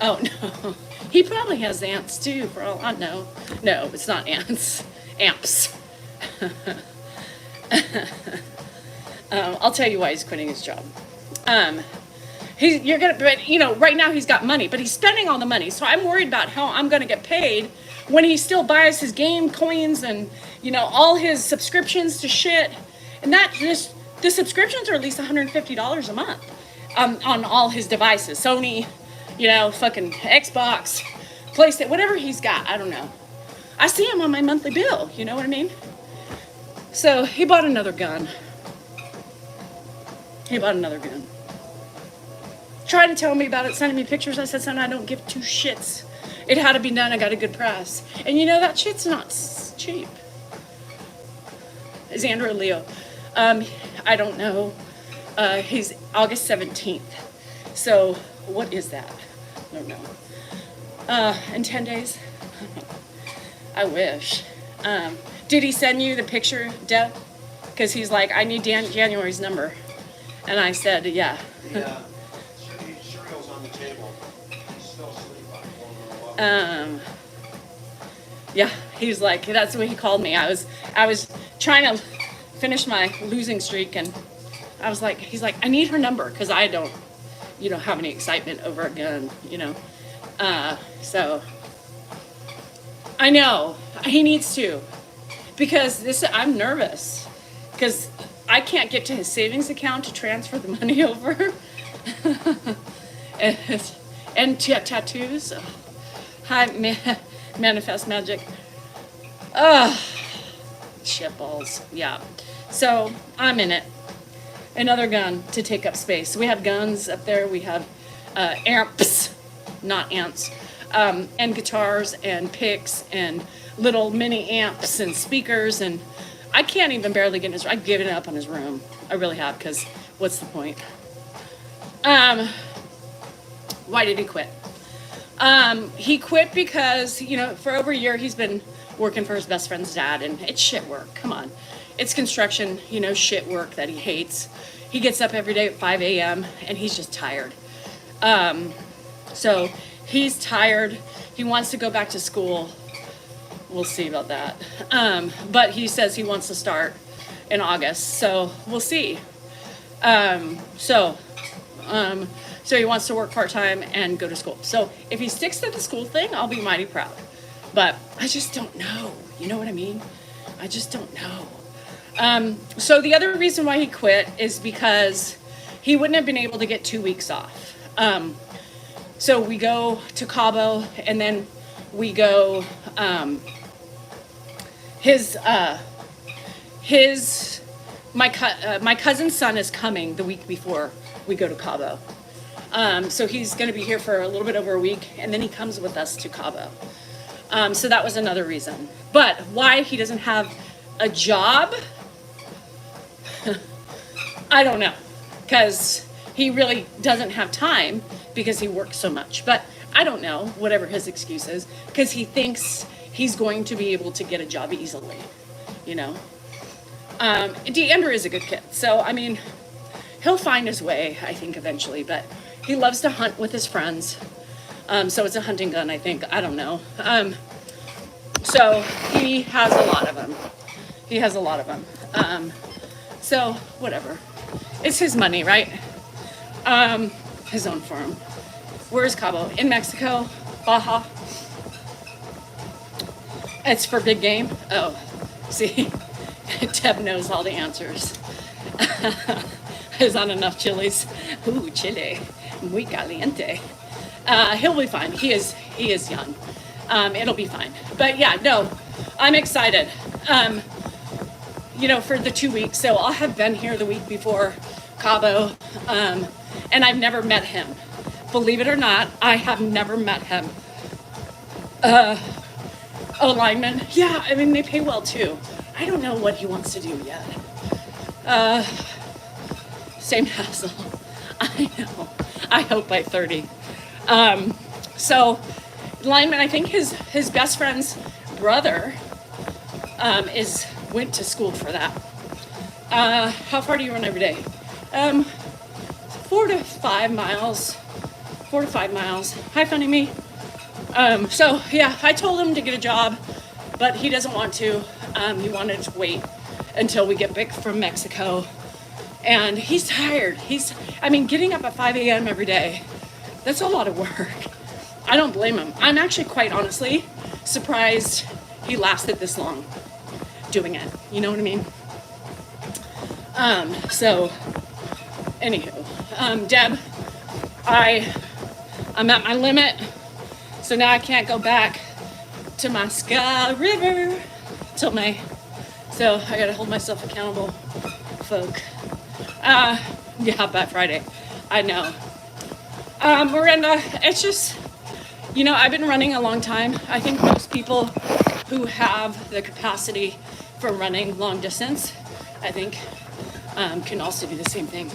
Oh, no. He probably has ants, too, for all I know. No, it's not ants. Amps. I'll tell you why he's quitting his job. But right now he's got money, but he's spending all the money. So I'm worried about how I'm gonna get paid when he still buys his game coins and all his subscriptions to shit. And the subscriptions are at least $150 a month on all his devices. Sony, fucking Xbox, PlayStation, whatever he's got. I don't know. I see him on my monthly bill. You know what I mean? So he bought another gun. Tried to tell me about it, sending me pictures. I said, son, I don't give two shits. It had to be done. I got a good price. And that shit's not cheap. Is Andrew or Leo? I don't know. He's August 17th. So what is that? I don't know. In 10 days? I wish. Did he send you the picture, Deb? Because he's like, I need January's number. And I said, yeah. Yeah. Cereal's on the table. He's still asleep. Yeah, he's like, that's when he called me. I was trying to finish my losing streak, and he's like, I need her number, because I don't, have any excitement over a gun, so I know he needs to, because I'm nervous, because I can't get to his savings account to transfer the money over. and tattoos. Hi, manifest magic. Shitballs. Yeah. So I'm in it. Another gun to take up space. We have guns up there. We have amps, not ants, and guitars and picks and little mini amps and speakers, and I can't even barely get in his room. I've given up on his room. I really have, because what's the point? Why did he quit? He quit because, for over a year he's been working for his best friend's dad, and it's shit work. Come on. It's construction, shit work that he hates. He gets up every day at 5 a.m. and he's just tired. So he's tired. He wants to go back to school. We'll see about that. But he says he wants to start in August, so we'll see. So he wants to work part-time and go to school. So if he sticks to the school thing, I'll be mighty proud. But I just don't know. You know what I mean? I just don't know. So the other reason why he quit is because he wouldn't have been able to get 2 weeks off. So we go to Cabo, and then we go, my cousin's son is coming the week before we go to Cabo. So he's going to be here for a little bit over a week, and then he comes with us to Cabo. So that was another reason. But why he doesn't have a job, I don't know, because he really doesn't have time because he works so much. But I don't know, whatever his excuse is, because he thinks he's going to be able to get a job easily, Andrew is a good kid, so I mean, he'll find his way, I think, eventually. But he loves to hunt with his friends, so it's a hunting gun, I think. I don't know. So he has a lot of them. So whatever. It's his money, right? His own farm. Where's Cabo? In Mexico, Baja. It's for big game. Oh, see, Deb knows all the answers. Is on enough chilies. Ooh, chile, muy caliente. He'll be fine. He is young. It'll be fine. But yeah, no, I'm excited. For the 2 weeks. So I'll have been here the week before Cabo, and I've never met him. Believe it or not, I have never met him. Lineman. Yeah, I mean, they pay well too. I don't know what he wants to do yet. Same hassle. I know. I hope by 30. So Lyman, I think his best friend's brother went to school for that. How far do you run every day? 4 to 5 miles. 4 to 5 miles. Hi, funny me. So yeah, I told him to get a job, but he doesn't want to. He wanted to wait until we get back from Mexico. And he's tired. Getting up at 5 a.m. every day, that's a lot of work. I don't blame him. I'm actually quite honestly surprised he lasted this long doing it. You know what I mean? So anywho, Deb, I'm at my limit. So now I can't go back to my Sky River till May. So I gotta hold myself accountable, folk. Yeah, by Friday. I know. Miranda, it's just, I've been running a long time. I think most people who have the capacity for running long distance, I think, can also do the same thing.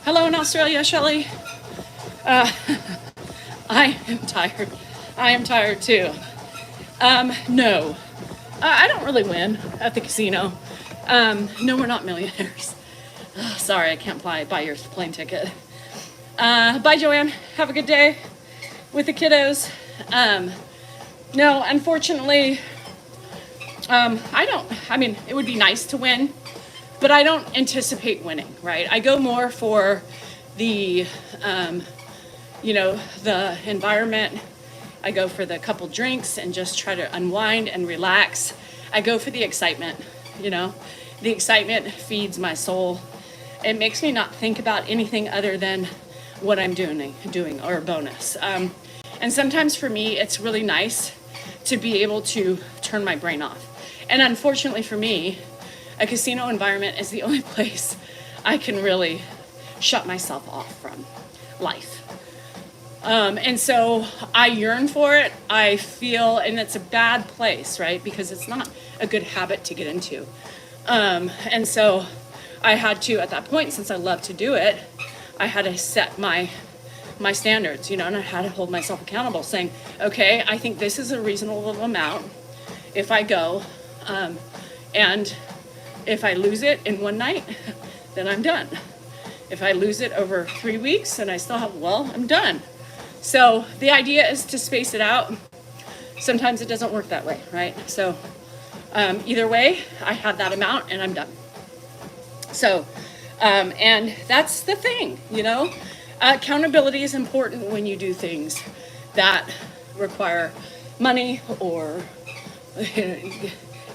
Hello in Australia, Shelley. I am tired. I am tired too. No, I don't really win at the casino. No, we're not millionaires. Sorry, I can't buy your plane ticket. Bye, Joanne. Have a good day with the kiddos. No, unfortunately, it would be nice to win, but I don't anticipate winning, right? I go more for the, the environment. I go for the couple drinks and just try to unwind and relax. I go for the excitement, The excitement feeds my soul. It makes me not think about anything other than what I'm doing or a bonus. And sometimes for me, it's really nice to be able to turn my brain off. And unfortunately for me, a casino environment is the only place I can really shut myself off from life. And so I yearn for it. I feel, and it's a bad place, right? Because it's not a good habit to get into. And so I had to, at that point, since I love to do it, I had to set my standards, and I had to hold myself accountable, saying, okay, I think this is a reasonable amount if I go, and if I lose it in one night, then I'm done. If I lose it over 3 weeks and I still have, I'm done. So the idea is to space it out. Sometimes it doesn't work that way, right? So either way, I have that amount and I'm done. So, and that's the thing, accountability is important when you do things that require money or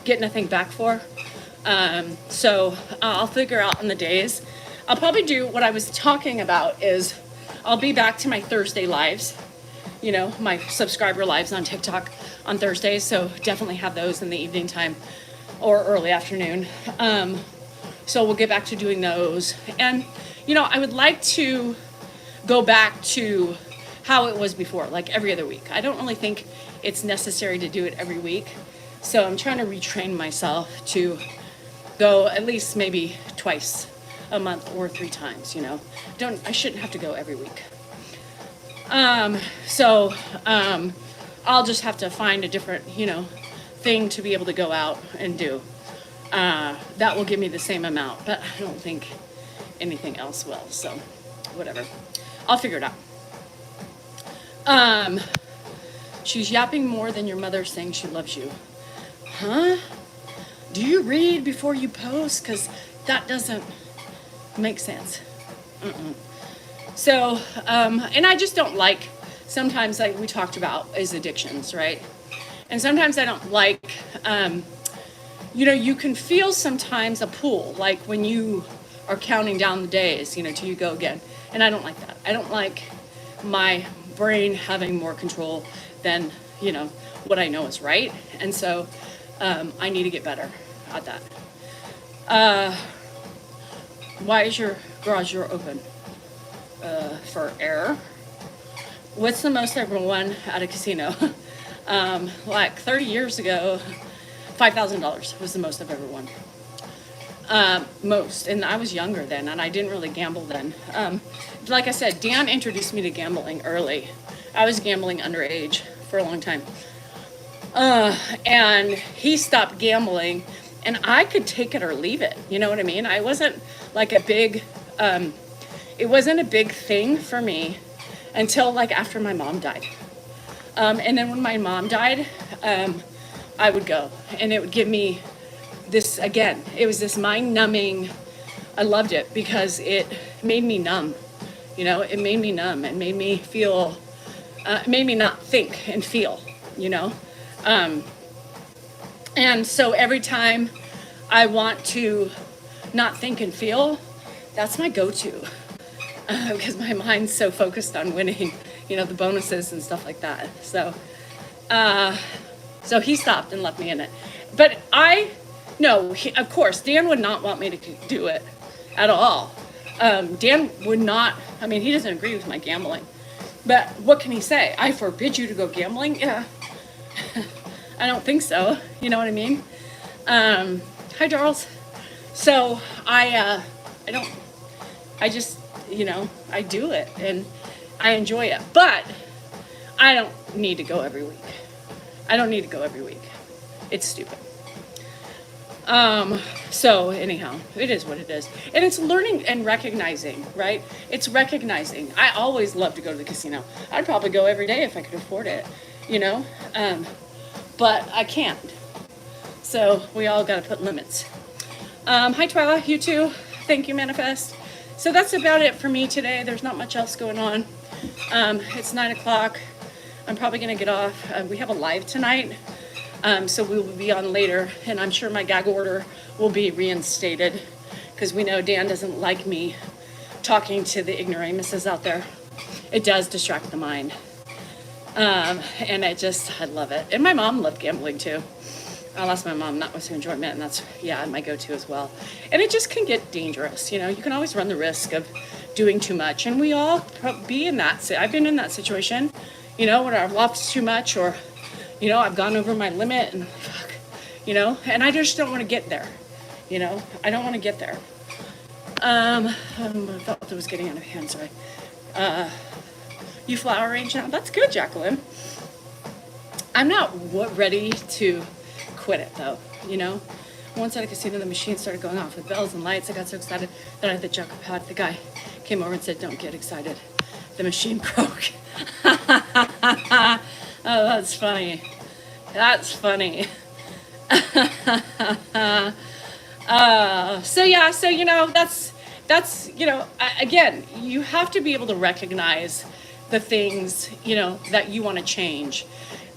get nothing back for. So I'll figure out in the days. I'll probably do what I was talking about is I'll be back to my Thursday lives, my subscriber lives on TikTok on Thursdays. So definitely have those in the evening time or early afternoon. So we'll get back to doing those. And, I would like to go back to how it was before, like every other week. I don't really think it's necessary to do it every week. So I'm trying to retrain myself to go at least maybe twice a month or 3 times, I shouldn't have to go every week. So I'll just have to find a different, thing to be able to go out and do. That will give me the same amount, but I don't think anything else will, so whatever. I'll figure it out. She's yapping more than your mother saying she loves you. Huh? Do you read before you post? Because that doesn't make sense. So, and I just don't like, sometimes like we talked about is addictions, right? And sometimes I don't like, you can feel sometimes a pull, like when you are counting down the days, till you go again. And I don't like that. I don't like my brain having more control than, what I know is right. And so I need to get better at that. Why is your garage door open? For air. What's the most I've ever won at a casino? Like 30 years ago, $5,000 was the most I've ever won. most, and I was younger then, and I didn't really gamble then. Like I said, Dan introduced me to gambling early. I was gambling underage for a long time. And he stopped gambling, and I could take it or leave it. You know what I mean? I wasn't like a big, it wasn't a big thing for me until like after my mom died. And then when my mom died, I would go, and it would give me this, again, it was this mind numbing, I loved it because it made me numb. You know, it made me numb and made me feel, it made me not think and feel, you know. And so every time I want to not think and feel, that's my go-to. Because my mind's so focused on winning, you know, the bonuses and stuff like that. So he stopped and left me in it. But of course, Dan would not want me to do it at all. Dan would not, I mean, he doesn't agree with my gambling. But what can he say? I forbid you to go gambling? Yeah. I don't think so. You know what I mean? Hi, Charles. So I just, you know, I do it and I enjoy it. But I don't need to go every week. It's stupid. So anyhow, it is what it is. And it's learning and recognizing, right? It's recognizing. I always love to go to the casino. I'd probably go every day if I could afford it, you know? But I can't. So we all got to put limits. Hi, Twyla, you too. Thank you, Manifest. So that's about it for me today. There's not much else going on. It's 9 o'clock. I'm probably going to get off. We have a live tonight. So we will be on later, and I'm sure my gag order will be reinstated because we know Dan doesn't like me talking to the ignoramuses out there. It does distract the mind. And I love it. And my mom loved gambling too. I lost my mom, not with enjoyment, and that's, my go-to as well. And it just can get dangerous, you know. You can always run the risk of doing too much, and we all be in that. I've been in that situation, you know, when I've lost too much or, you know, I've gone over my limit and fuck, you know, and I just don't want to get there, you know. I don't want to get there. I thought it was getting out of hand, sorry. You flower arrange now? That's good, Jacqueline. I'm not ready to quit it though, you know. Once at a casino, the machine started going off with bells and lights. I got so excited that I had the jackpot. The guy came over and said, "Don't get excited. The machine broke." Oh, that's funny. That's funny. So you know, that's you know, again, you have to be able to recognize the things, you know, that you want to change.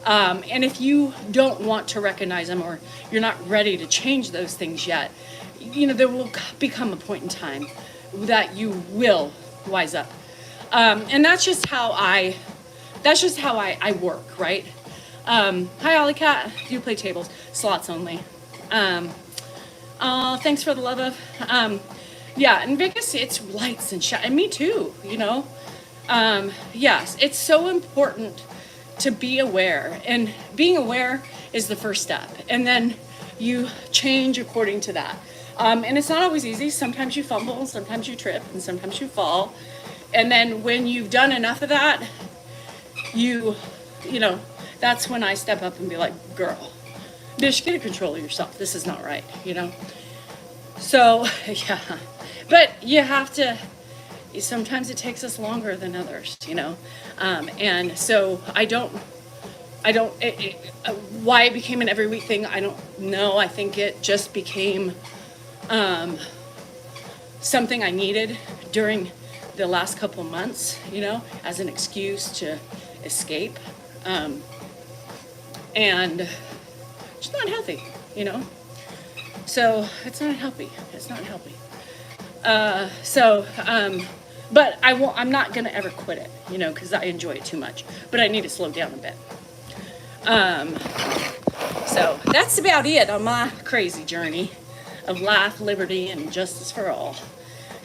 And if you don't want to recognize them or you're not ready to change those things yet, you know, there will become a point in time that you will wise up. And that's just how I work, right? Hi, Ollie Cat. Do you play tables? Slots only. Thanks for the love of. Yeah, in Vegas, it's lights and shit. And me too, you know. Yes, it's so important to be aware. And being aware is the first step. And then you change according to that. And it's not always easy. Sometimes you fumble, sometimes you trip, and sometimes you fall. And then when you've done enough of that, you know, that's when I step up and be like, girl, bitch, get a control of yourself. This is not right, you know? So, yeah. But you have to, sometimes it takes us longer than others, you know? And so why it became an every week thing, I don't know. I think it just became something I needed during the last couple months, you know, as an excuse to escape. And it's not healthy, you know? So it's not healthy. But I'm not going to ever quit it, you know, because I enjoy it too much. But I need to slow down a bit. So that's about it on my crazy journey of life, liberty, and justice for all.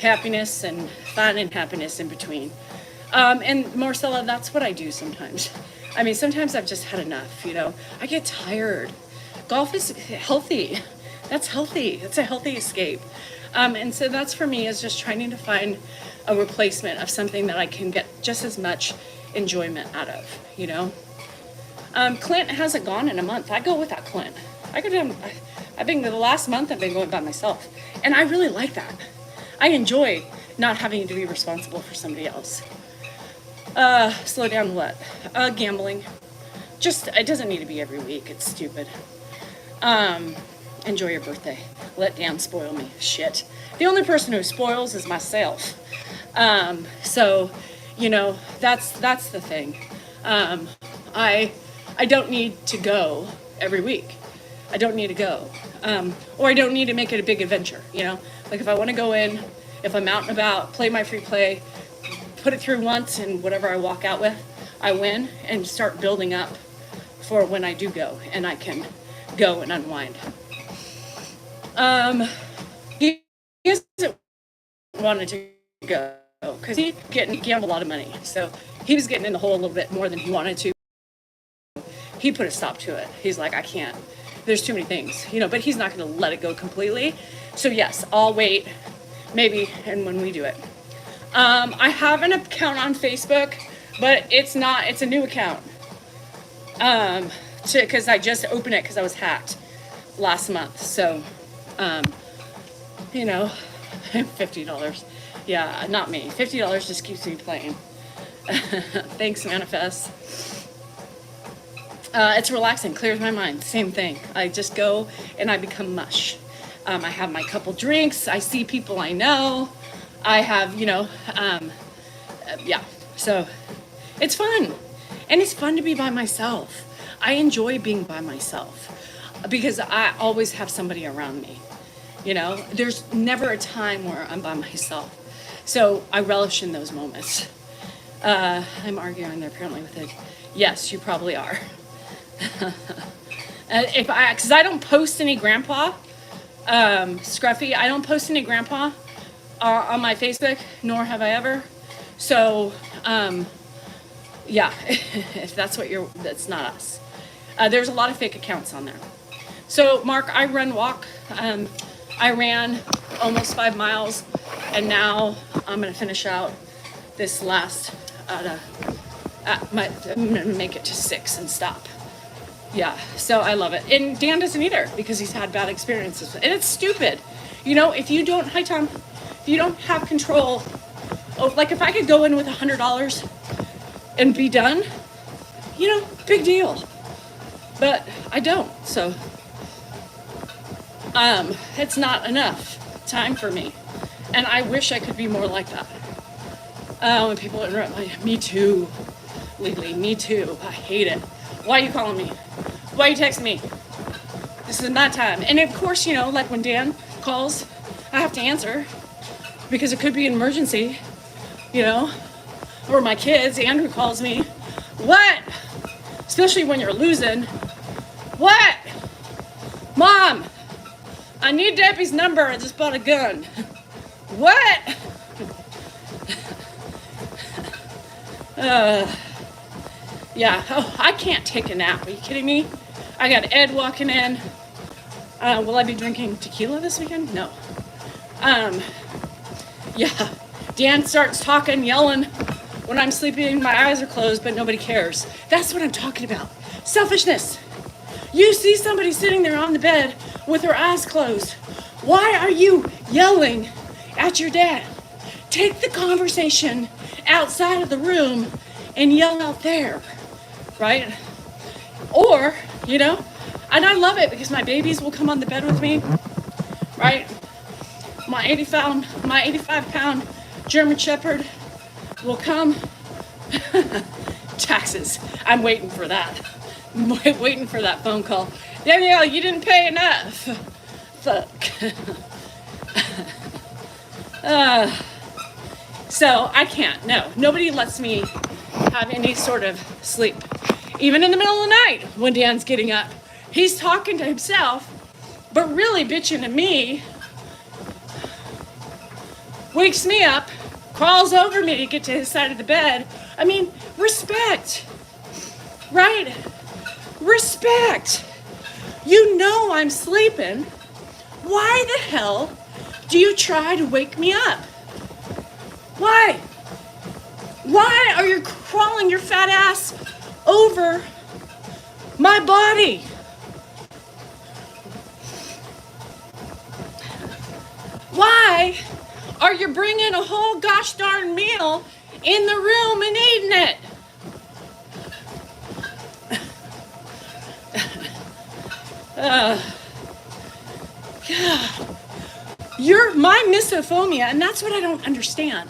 Happiness and finding happiness in between. And Marcella, that's what I do sometimes. I mean, sometimes I've just had enough, you know. I get tired. Golf is healthy. That's healthy. It's a healthy escape. And so that's for me, is just trying to find a replacement of something that I can get just as much enjoyment out of, you know? Clint hasn't gone in a month. I go without Clint. I've been, the last month I've been going by myself. And I really like that. I enjoy not having to be responsible for somebody else. Slow down what? Gambling. Just, it doesn't need to be every week. It's stupid. Enjoy your birthday. Let Dan spoil me. Shit. The only person who spoils is myself. So, you know, that's the thing. I don't need to go every week. I don't need to go. Or I don't need to make it a big adventure, you know? Like if I want to go in, if I'm out and about, play my free play, put it through once, and whatever I walk out with, I win, and start building up for when I do go and I can go and unwind. He hasn't wanted to go because he gambled a lot of money. So he was getting in the hole a little bit more than he wanted to. He put a stop to it. He's like, I can't. There's too many things, you know, but he's not going to let it go completely. So yes, I'll wait maybe, and when we do it. I have an account on Facebook, but it's a new account. Because I just opened it because I was hacked last month. So, you know, $50. Yeah, not me. $50 just keeps me playing. Thanks, Manifest. It's relaxing, clears my mind. Same thing. I just go and I become mush. I have my couple drinks. I see people I know. I have, you know, yeah. So it's fun. And it's fun to be by myself. I enjoy being by myself because I always have somebody around me. You know, there's never a time where I'm by myself. So I relish in those moments. I'm arguing there apparently with it. Yes, you probably are. Because I don't post any grandpa, Scruffy, I don't post any grandpa on my Facebook, nor have I ever. So, yeah, if that's what that's not us. There's a lot of fake accounts on there. So, Mark, I walk. I ran almost 5 miles, and now I'm going to finish out this last, I'm going to make it to 6 and stop. Yeah, so I love it. And Dan doesn't either because he's had bad experiences. And it's stupid. You know, if you don't, hi Tom, if you don't have control, like if I could go in with $100 and be done, you know, big deal. But I don't, so it's not enough time for me. And I wish I could be more like that. When people interrupt me too, legally, me too. I hate it. Why are you calling me? Why are you texting me? This is my time. And of course, you know, like when Dan calls, I have to answer because it could be an emergency, you know, or my kids, Andrew calls me. What? Especially when you're losing. What? Mom, I need Debbie's number. I just bought a gun. What? Yeah, oh, I can't take a nap. Are you kidding me? I got Ed walking in. Will I be drinking tequila this weekend? No. Yeah, Dan starts talking, yelling when I'm sleeping, my eyes are closed, but nobody cares. That's what I'm talking about. Selfishness. You see somebody sitting there on the bed with her eyes closed. Why are you yelling at your dad? Take the conversation outside of the room and yell out there. Right? Or, you know, and I love it because my babies will come on the bed with me, right? My 85-pound German Shepherd will come. Taxes. I'm waiting for that. I'm waiting for that phone call. Danielle, you didn't pay enough. Fuck. So I can't. No, nobody lets me have any sort of sleep. Even in the middle of the night when Dan's getting up, he's talking to himself, but really bitching at me, wakes me up, crawls over me to get to his side of the bed. I mean, respect, right? Respect. You know I'm sleeping. Why the hell do you try to wake me up? Why? Why are you crawling your fat ass over my body? Why are you bringing a whole gosh darn meal in the room and eating it? You're my misophonia, and that's what I don't understand.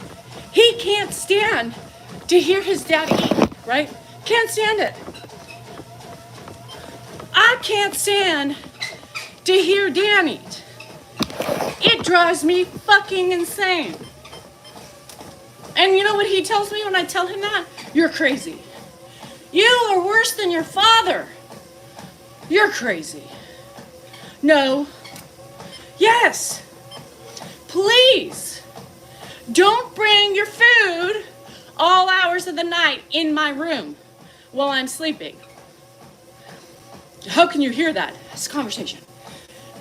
He can't stand to hear his daddy eat, right? Can't stand it. I can't stand to hear Dan eat. It drives me fucking insane. And you know what he tells me when I tell him that? You're crazy. You are worse than your father. You're crazy. No. Yes. Please. Don't bring your food all hours of the night in my room while I'm sleeping. How can you hear that? It's a conversation.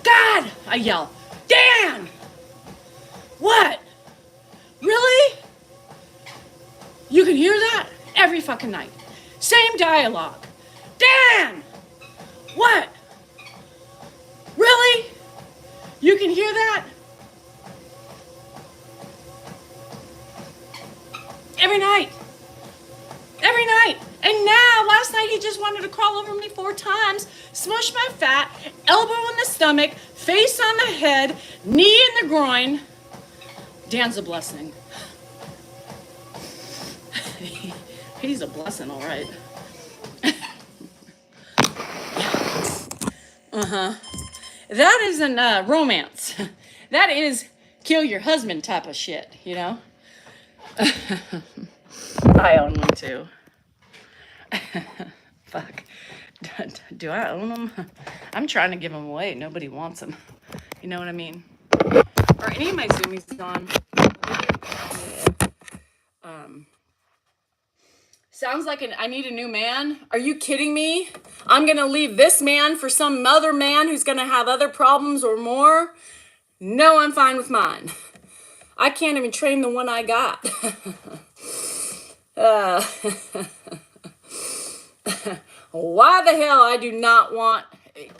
God, I yell. Dan! What? Really? You can hear that every fucking night. Same dialogue. Dan! What? Really? You can hear that? Every night. Every night. And now, last night he just wanted to crawl over me 4 times, smush my fat, elbow in the stomach, face on the head, knee in the groin. Dan's a blessing. He's a blessing, all right. That isn't romance. That is kill your husband type of shit, you know? I own one too. Fuck. Do I own them? I'm trying to give them away. Nobody wants them. You know what I mean? Are any of my zoomies on? Sounds like I need a new man. Are you kidding me? I'm going to leave this man for some other man who's going to have other problems or more? No, I'm fine with mine. I can't even train the one I got. Why the hell I do not want...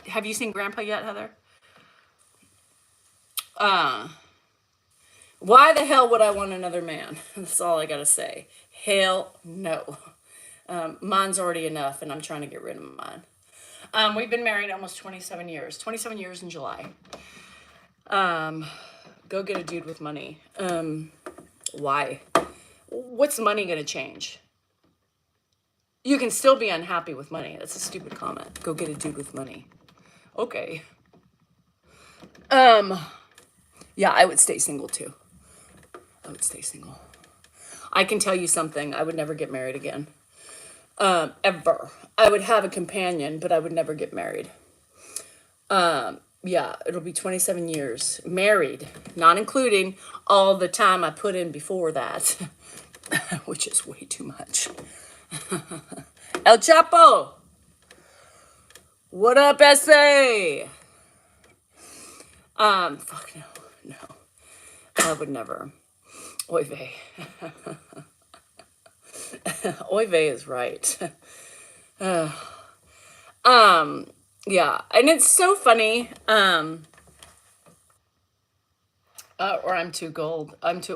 Have you seen Grandpa yet, Heather? Why the hell would I want another man? That's all I gotta say. Hell no. Mine's already enough, and I'm trying to get rid of mine. We've been married almost 27 years. 27 years in July. Go get a dude with money. Why? What's money gonna change? You can still be unhappy with money. That's a stupid comment. Go get a dude with money. Okay. Yeah, I would stay single too. I would stay single. I can tell you something. I would never get married again. Ever. I would have a companion, but I would never get married. Yeah, it'll be 27 years. Married, not including all the time I put in before that, which is way too much. El Chapo! What up, SA? Fuck no. I would never. Oy vey. Oy vey is right. Yeah, and it's so funny. Or I'm too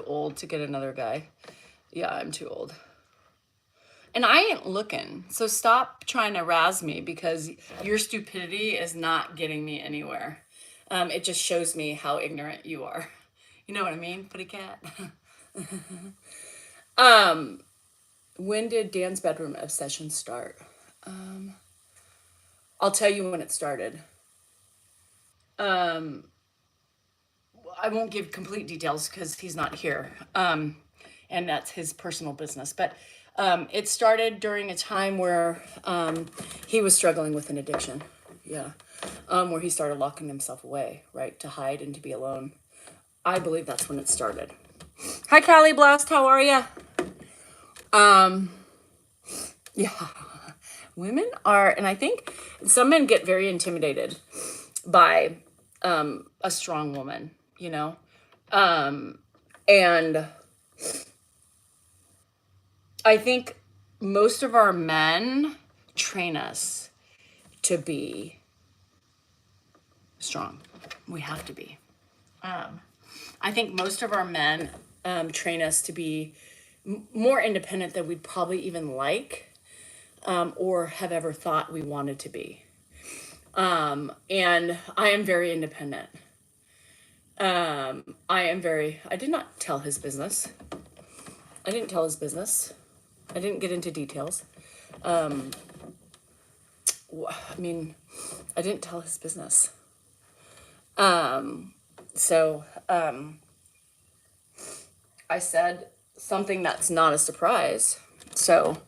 old to get another guy. Yeah, I'm too old. And I ain't looking. So stop trying to razz me because your stupidity is not getting me anywhere. It just shows me how ignorant you are. You know what I mean, Putty Cat? When did Dan's bedroom obsession start? I'll tell you when it started. I won't give complete details because he's not here. And that's his personal business. But it started during a time where he was struggling with an addiction. Yeah. Where he started locking himself away, right? To hide and to be alone. I believe that's when it started. Hi, Callie Blast. How are ya? Yeah. Women are, and I think some men get very intimidated by a strong woman, you know? And I think most of our men train us to be strong. We have to be. I think most of our men train us to be more independent than we'd probably even like or have ever thought we wanted to be. And I am very independent. I did not tell his business. I didn't tell his business. I didn't get into details. I mean, I didn't tell his business. So I said something that's not a surprise. So,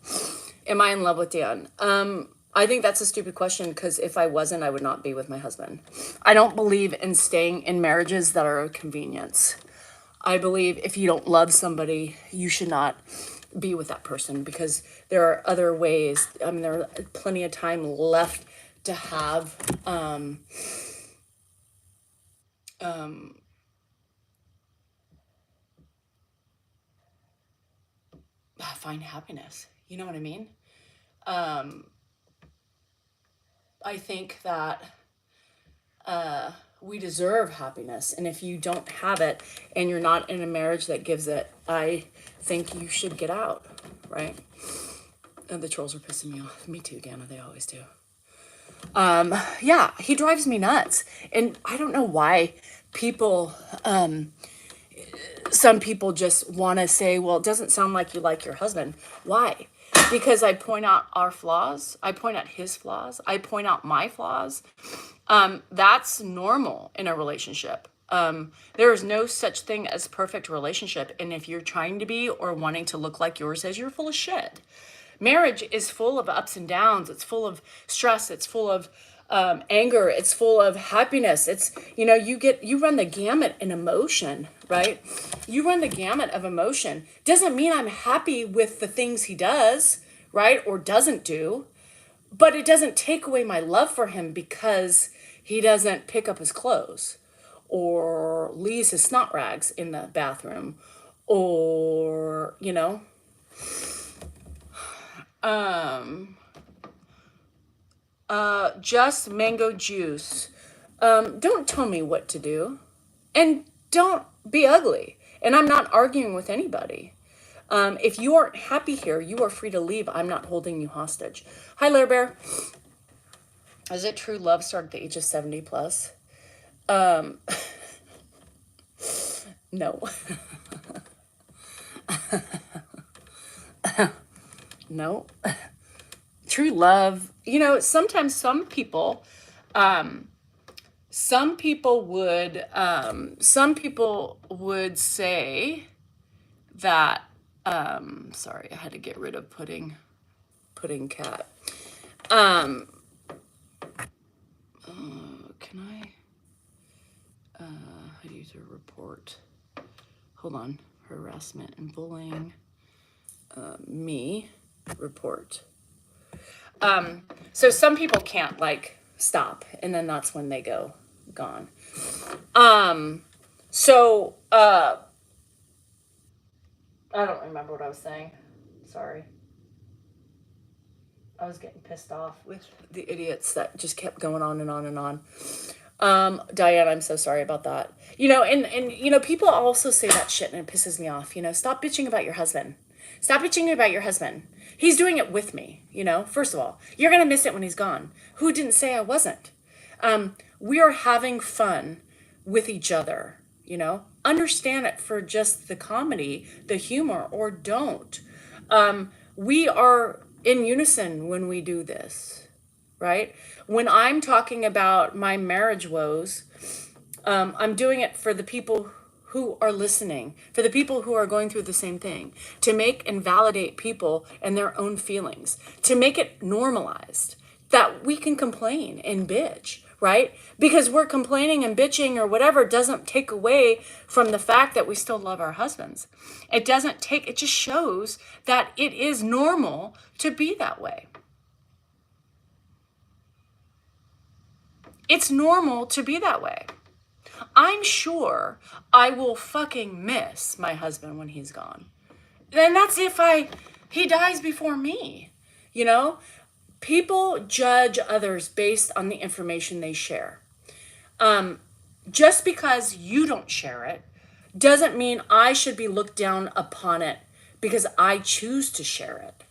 am I in love with Dan? I think that's a stupid question because if I wasn't, I would not be with my husband. I don't believe in staying in marriages that are a convenience. I believe if you don't love somebody, you should not be with that person because there are other ways. I mean, there are plenty of time left to have find happiness. You know what I mean? I think that we deserve happiness. And if you don't have it and you're not in a marriage that gives it, I think you should get out, right? And the trolls are pissing me off. Me too, Dana. They always do. Yeah, he drives me nuts. And I don't know why people, some people just want to say, well, it doesn't sound like you like your husband. Why? Because I point out our flaws. I point out his flaws. I point out my flaws. That's normal in a relationship. There is no such thing as perfect relationship. And if you're trying to be or wanting to look like yours is, you're full of shit. Marriage is full of ups and downs. It's full of stress. It's full of anger. It's full of happiness. It's, you know, you run the gamut in emotion, right? You run the gamut of emotion. Doesn't mean I'm happy with the things he does, right? Or doesn't do, but it doesn't take away my love for him because he doesn't pick up his clothes or leaves his snot rags in the bathroom or, you know, just mango juice. Don't tell me what to do. And don't be ugly. And I'm not arguing with anybody. If you aren't happy here, you are free to leave. I'm not holding you hostage. Hi, Lair Bear. Is it true love started at the age of 70 plus? No. No. True love, you know, sometimes some people would say that sorry, I had to get rid of pudding cat. Can I how do you do a report? Hold on. Harassment and bullying. Me report. So some people can't like stop, and then that's when they go gone. So I don't remember what I was saying. Sorry. I was getting pissed off with the idiots that just kept going on and on and on. Diane, I'm so sorry about that. You know, and you know, people also say that shit and it pisses me off. You know, stop bitching about your husband. Stop bitching about your husband. He's doing it with me, you know. First of all, you're going to miss it when he's gone. Who didn't say I wasn't? We are having fun with each other, you know. Understand it for just the comedy, the humor, or don't. We are in unison when we do this, right? When I'm talking about my marriage woes, I'm doing it for the people who are listening, for the people who are going through the same thing, to make and validate people and their own feelings, to make it normalized that we can complain and bitch, right? Because we're complaining and bitching or whatever doesn't take away from the fact that we still love our husbands. It just shows that it is normal to be that way. It's normal to be that way. I'm sure I will fucking miss my husband when he's gone. And that's if he dies before me. You know, people judge others based on the information they share. Just because you don't share it doesn't mean I should be looked down upon it because I choose to share it.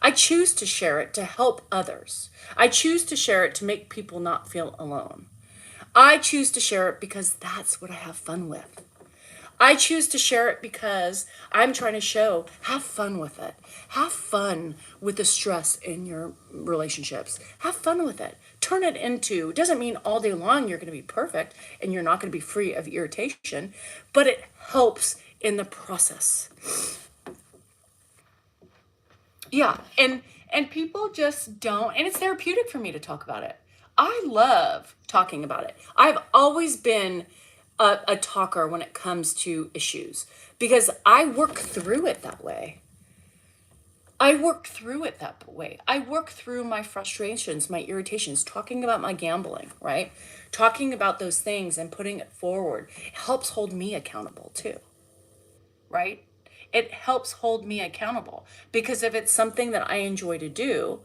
I choose to share it to help others. I choose to share it to make people not feel alone. I choose to share it because that's what I have fun with. I choose to share it because I'm trying to show, have fun with it. Have fun with the stress in your relationships. Have fun with it. Turn it into, doesn't mean all day long you're going to be perfect and you're not going to be free of irritation, but it helps in the process. Yeah, and people just don't, and it's therapeutic for me to talk about it. I love talking about it. I've always been a talker when it comes to issues because I work through it that way. I work through it that way. I work through my frustrations, my irritations, talking about my gambling, right? Talking about those things and putting it forward helps hold me accountable too, right? It helps hold me accountable because if it's something that I enjoy to do,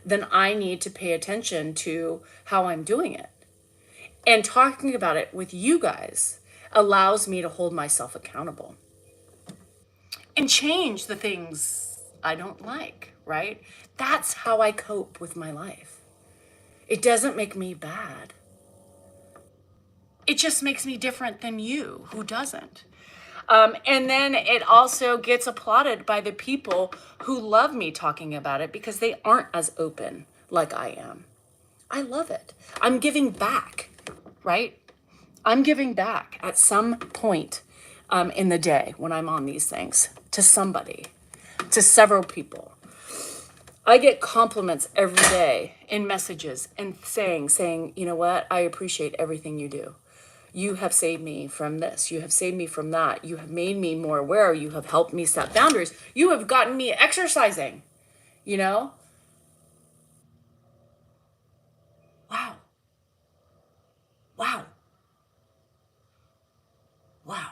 then I need to pay attention to how I'm doing it. And talking about it with you guys allows me to hold myself accountable and change the things I don't like, right? That's how I cope with my life. It doesn't make me bad. It just makes me different than you who doesn't. And then it also gets applauded by the people who love me talking about it because they aren't as open like I am. I love it. I'm giving back, right? I'm giving back at some point in the day when I'm on these things to somebody, to several people. I get compliments every day in messages and saying, you know what? I appreciate everything you do. You have saved me from this. You have saved me from that. You have made me more aware. You have helped me set boundaries. You have gotten me exercising, you know? Wow. Wow. Wow.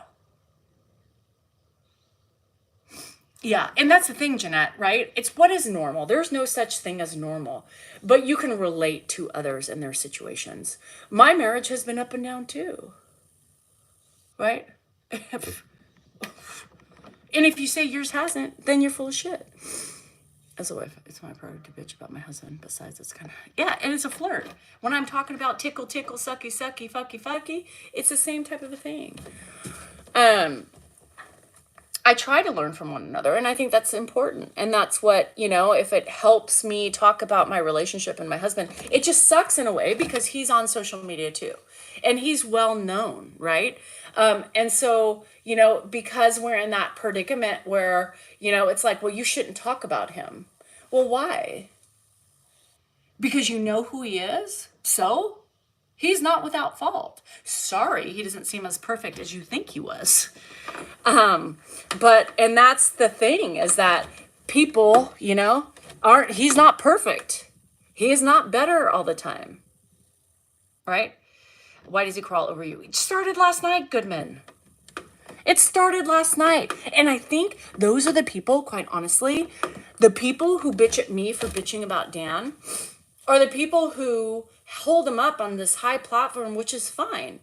Yeah, and that's the thing, Jeanette, right? It's what is normal. There's no such thing as normal, but you can relate to others and their situations. My marriage has been up and down too, right? And if you say yours hasn't, then you're full of shit. As a wife, it's my priority to bitch about my husband. Besides, it's kind of, yeah, and it's a flirt. When I'm talking about tickle, tickle, sucky, sucky, fucky, fucky, it's the same type of a thing. I try to learn from one another, and I think that's important. And that's what, you know, if it helps me talk about my relationship and my husband, it just sucks in a way because he's on social media too. And he's well known, right? And so, you know, because we're in that predicament where, you know, it's like, well, you shouldn't talk about him. Well, why? Because you know who he is? So? He's not without fault. Sorry, he doesn't seem as perfect as you think he was. But, and that's the thing is that people, you know, he's not perfect. He is not better all the time. Right? Why does he crawl over you? It started last night, Goodman. It started last night. And I think those are the people, quite honestly, the people who bitch at me for bitching about Dan are the people who hold him up on this high platform, which is fine.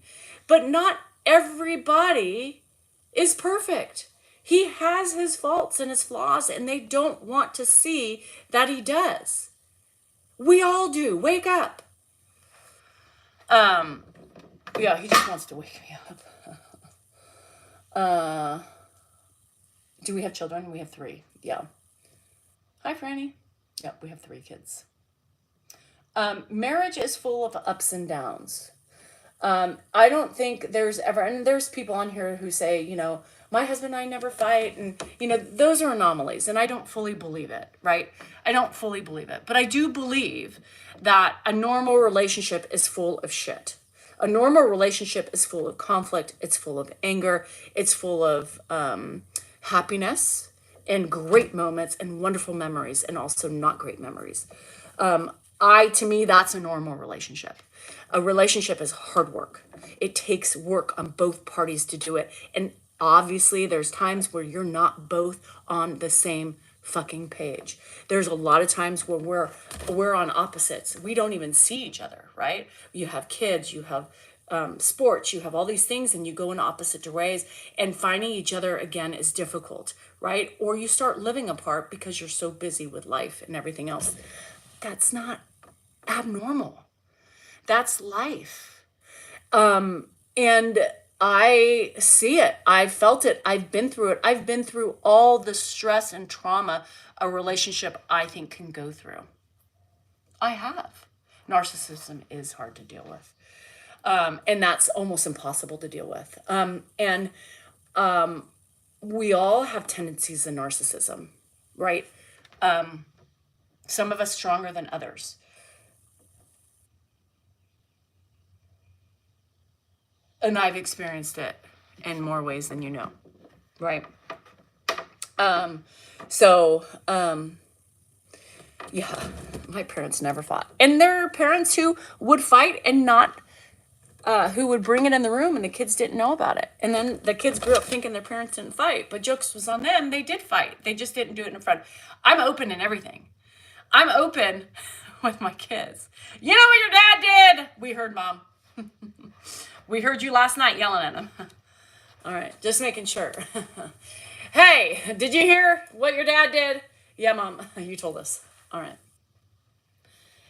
But not everybody is perfect. He has his faults and his flaws, and they don't want to see that he does. We all do. Wake up. Yeah, he just wants to wake me up. Do we have children? We have 3. Yeah. Hi, Franny. Yep, we have 3 kids. Marriage is full of ups and downs. I don't think there's ever, and there's people on here who say, you know, my husband and I never fight. And, you know, those are anomalies. And I don't fully believe it, right? I don't fully believe it. But I do believe that a normal relationship is full of shit. A normal relationship is full of conflict. It's full of anger. It's full of happiness and great moments and wonderful memories and also not great memories. To me, that's a normal relationship. A relationship is hard work. It takes work on both parties to do it. And obviously, there's times where you're not both on the same fucking page. There's a lot of times where we're on opposites. We don't even see each other, right? You have kids, you have sports, you have all these things, and you go in opposite ways, and finding each other again is difficult, right? Or you start living apart because you're so busy with life and everything else. That's not abnormal. That's life. And I see it. I've felt it. I've been through it. I've been through all the stress and trauma a relationship, I think, can go through. I have. Narcissism is hard to deal with. And that's almost impossible to deal with. And we all have tendencies in narcissism, right? Some of us stronger than others. And I've experienced it in more ways than you know, right? Yeah, my parents never fought. And there are parents who would fight and not, who would bring it in the room and the kids didn't know about it. And then the kids grew up thinking their parents didn't fight, but jokes was on them. They did fight. They just didn't do it in front. I'm open in everything. I'm open with my kids. You know what your dad did? We heard, Mom. We heard you last night yelling at him. All right, just making sure. Hey, did you hear what your dad did? Yeah, Mom, you told us. All right.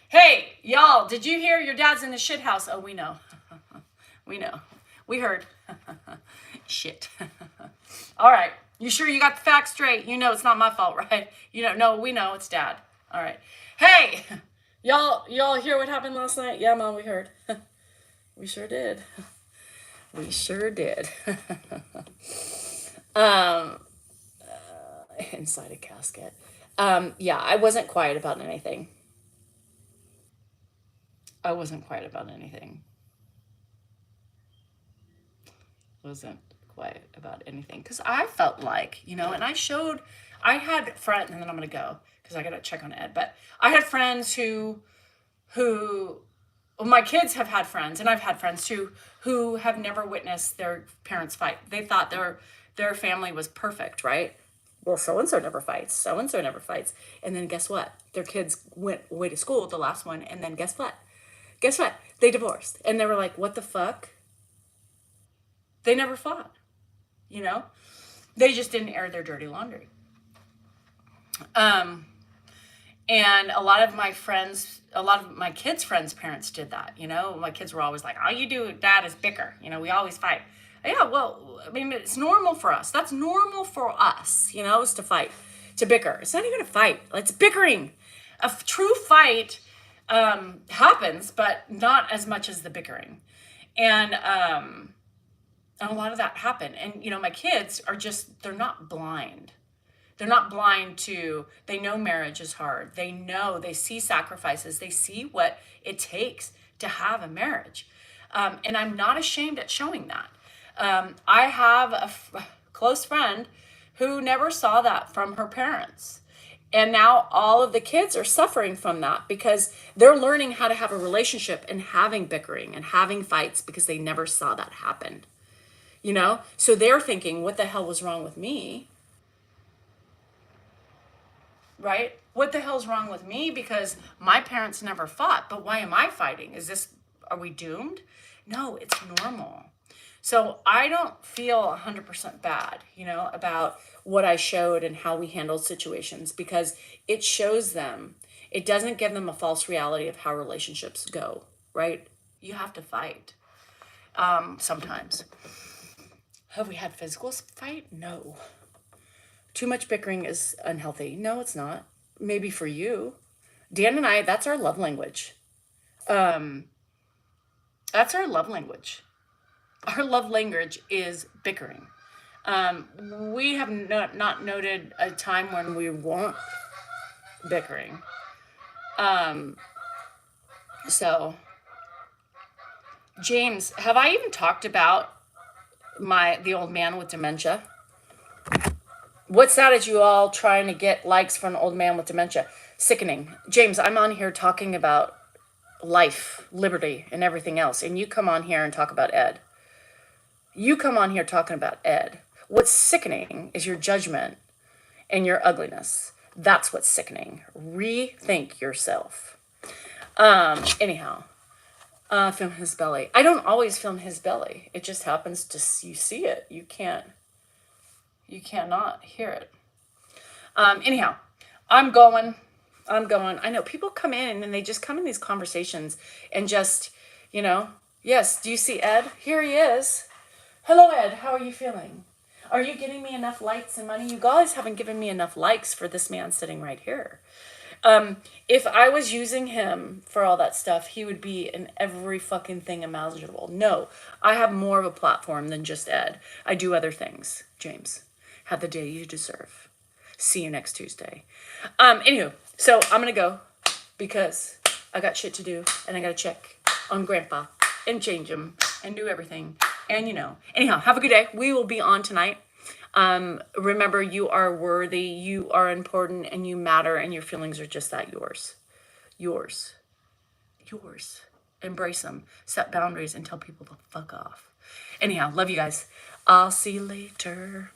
Hey, y'all, did you hear your dad's in the shit house? Oh, we know. We know. We heard. Shit. All right. You sure you got the facts straight? You know it's not my fault, right? You know, no, we know it's Dad. All right. Hey, y'all hear what happened last night? Yeah, Mom, we heard. We sure did. We sure did. Inside a casket. Yeah, I wasn't quiet about anything. I wasn't quiet about anything. Wasn't quiet about anything. Because I felt like, and I had friends, and then I'm going to go because I got to check on Ed. But I had friends who well, my kids have had friends, and I've had friends too, who have never witnessed their parents fight. They thought their family was perfect, right? Well, so-and-so never fights. So-and-so never fights. And then guess what? Their kids went away to school, the last one, and then guess what? Guess what? They divorced. And they were like, what the fuck? They never fought, They just didn't air their dirty laundry. And a lot of my kids' friends' parents did that, My kids were always like, all you do, Dad, is bicker. We always fight. Yeah, well, I mean, it's normal for us. That's normal for us, is to fight, to bicker. It's not even a fight. It's bickering. A true fight happens, but not as much as the bickering. And a lot of that happened. And, my kids are they're not blind. They're not blind they know marriage is hard. They see sacrifices. They see what it takes to have a marriage. And I'm not ashamed at showing that. I have a close friend who never saw that from her parents. And now all of the kids are suffering from that because they're learning how to have a relationship and having bickering and having fights because they never saw that happen. So they're thinking, what the hell was wrong with me? Right? What the hell's wrong with me? Because my parents never fought, but why am I fighting? Are we doomed? No, it's normal. So I don't feel 100% bad, about what I showed and how we handled situations because it shows them, it doesn't give them a false reality of how relationships go, right? You have to fight sometimes. Have we had physical fight? No. Too much bickering is unhealthy. No, it's not. Maybe for you. Dan and I, that's our love language. That's our love language. Our love language is bickering. We have not noted a time when we weren't bickering. So, James, have I even talked about the old man with dementia? What's that? Is you all trying to get likes for an old man with dementia? Sickening. James, I'm on here talking about life, liberty, and everything else, and you come on here and talk about Ed. You come on here talking about Ed. What's sickening is your judgment and your ugliness. That's what's sickening. Rethink yourself. Anyhow, film his belly. I don't always film his belly. It just happens to, you see it. You cannot hear it. Anyhow, I'm going. I know people come in and they just come in these conversations and just, yes, do you see Ed? Here he is. Hello, Ed. How are you feeling? Are you getting me enough likes and money? You guys haven't given me enough likes for this man sitting right here. If I was using him for all that stuff, he would be in every fucking thing imaginable. No, I have more of a platform than just Ed. I do other things. James, have the day you deserve. See you next Tuesday. Anywho, so I'm gonna go because I got shit to do and I gotta check on Grandpa and change him and do everything. And anyhow, have a good day. We will be on tonight. Remember, you are worthy, you are important, and you matter, and your feelings are just that, yours. Embrace them, set boundaries, and tell people to fuck off. Anyhow, love you guys. I'll see you later.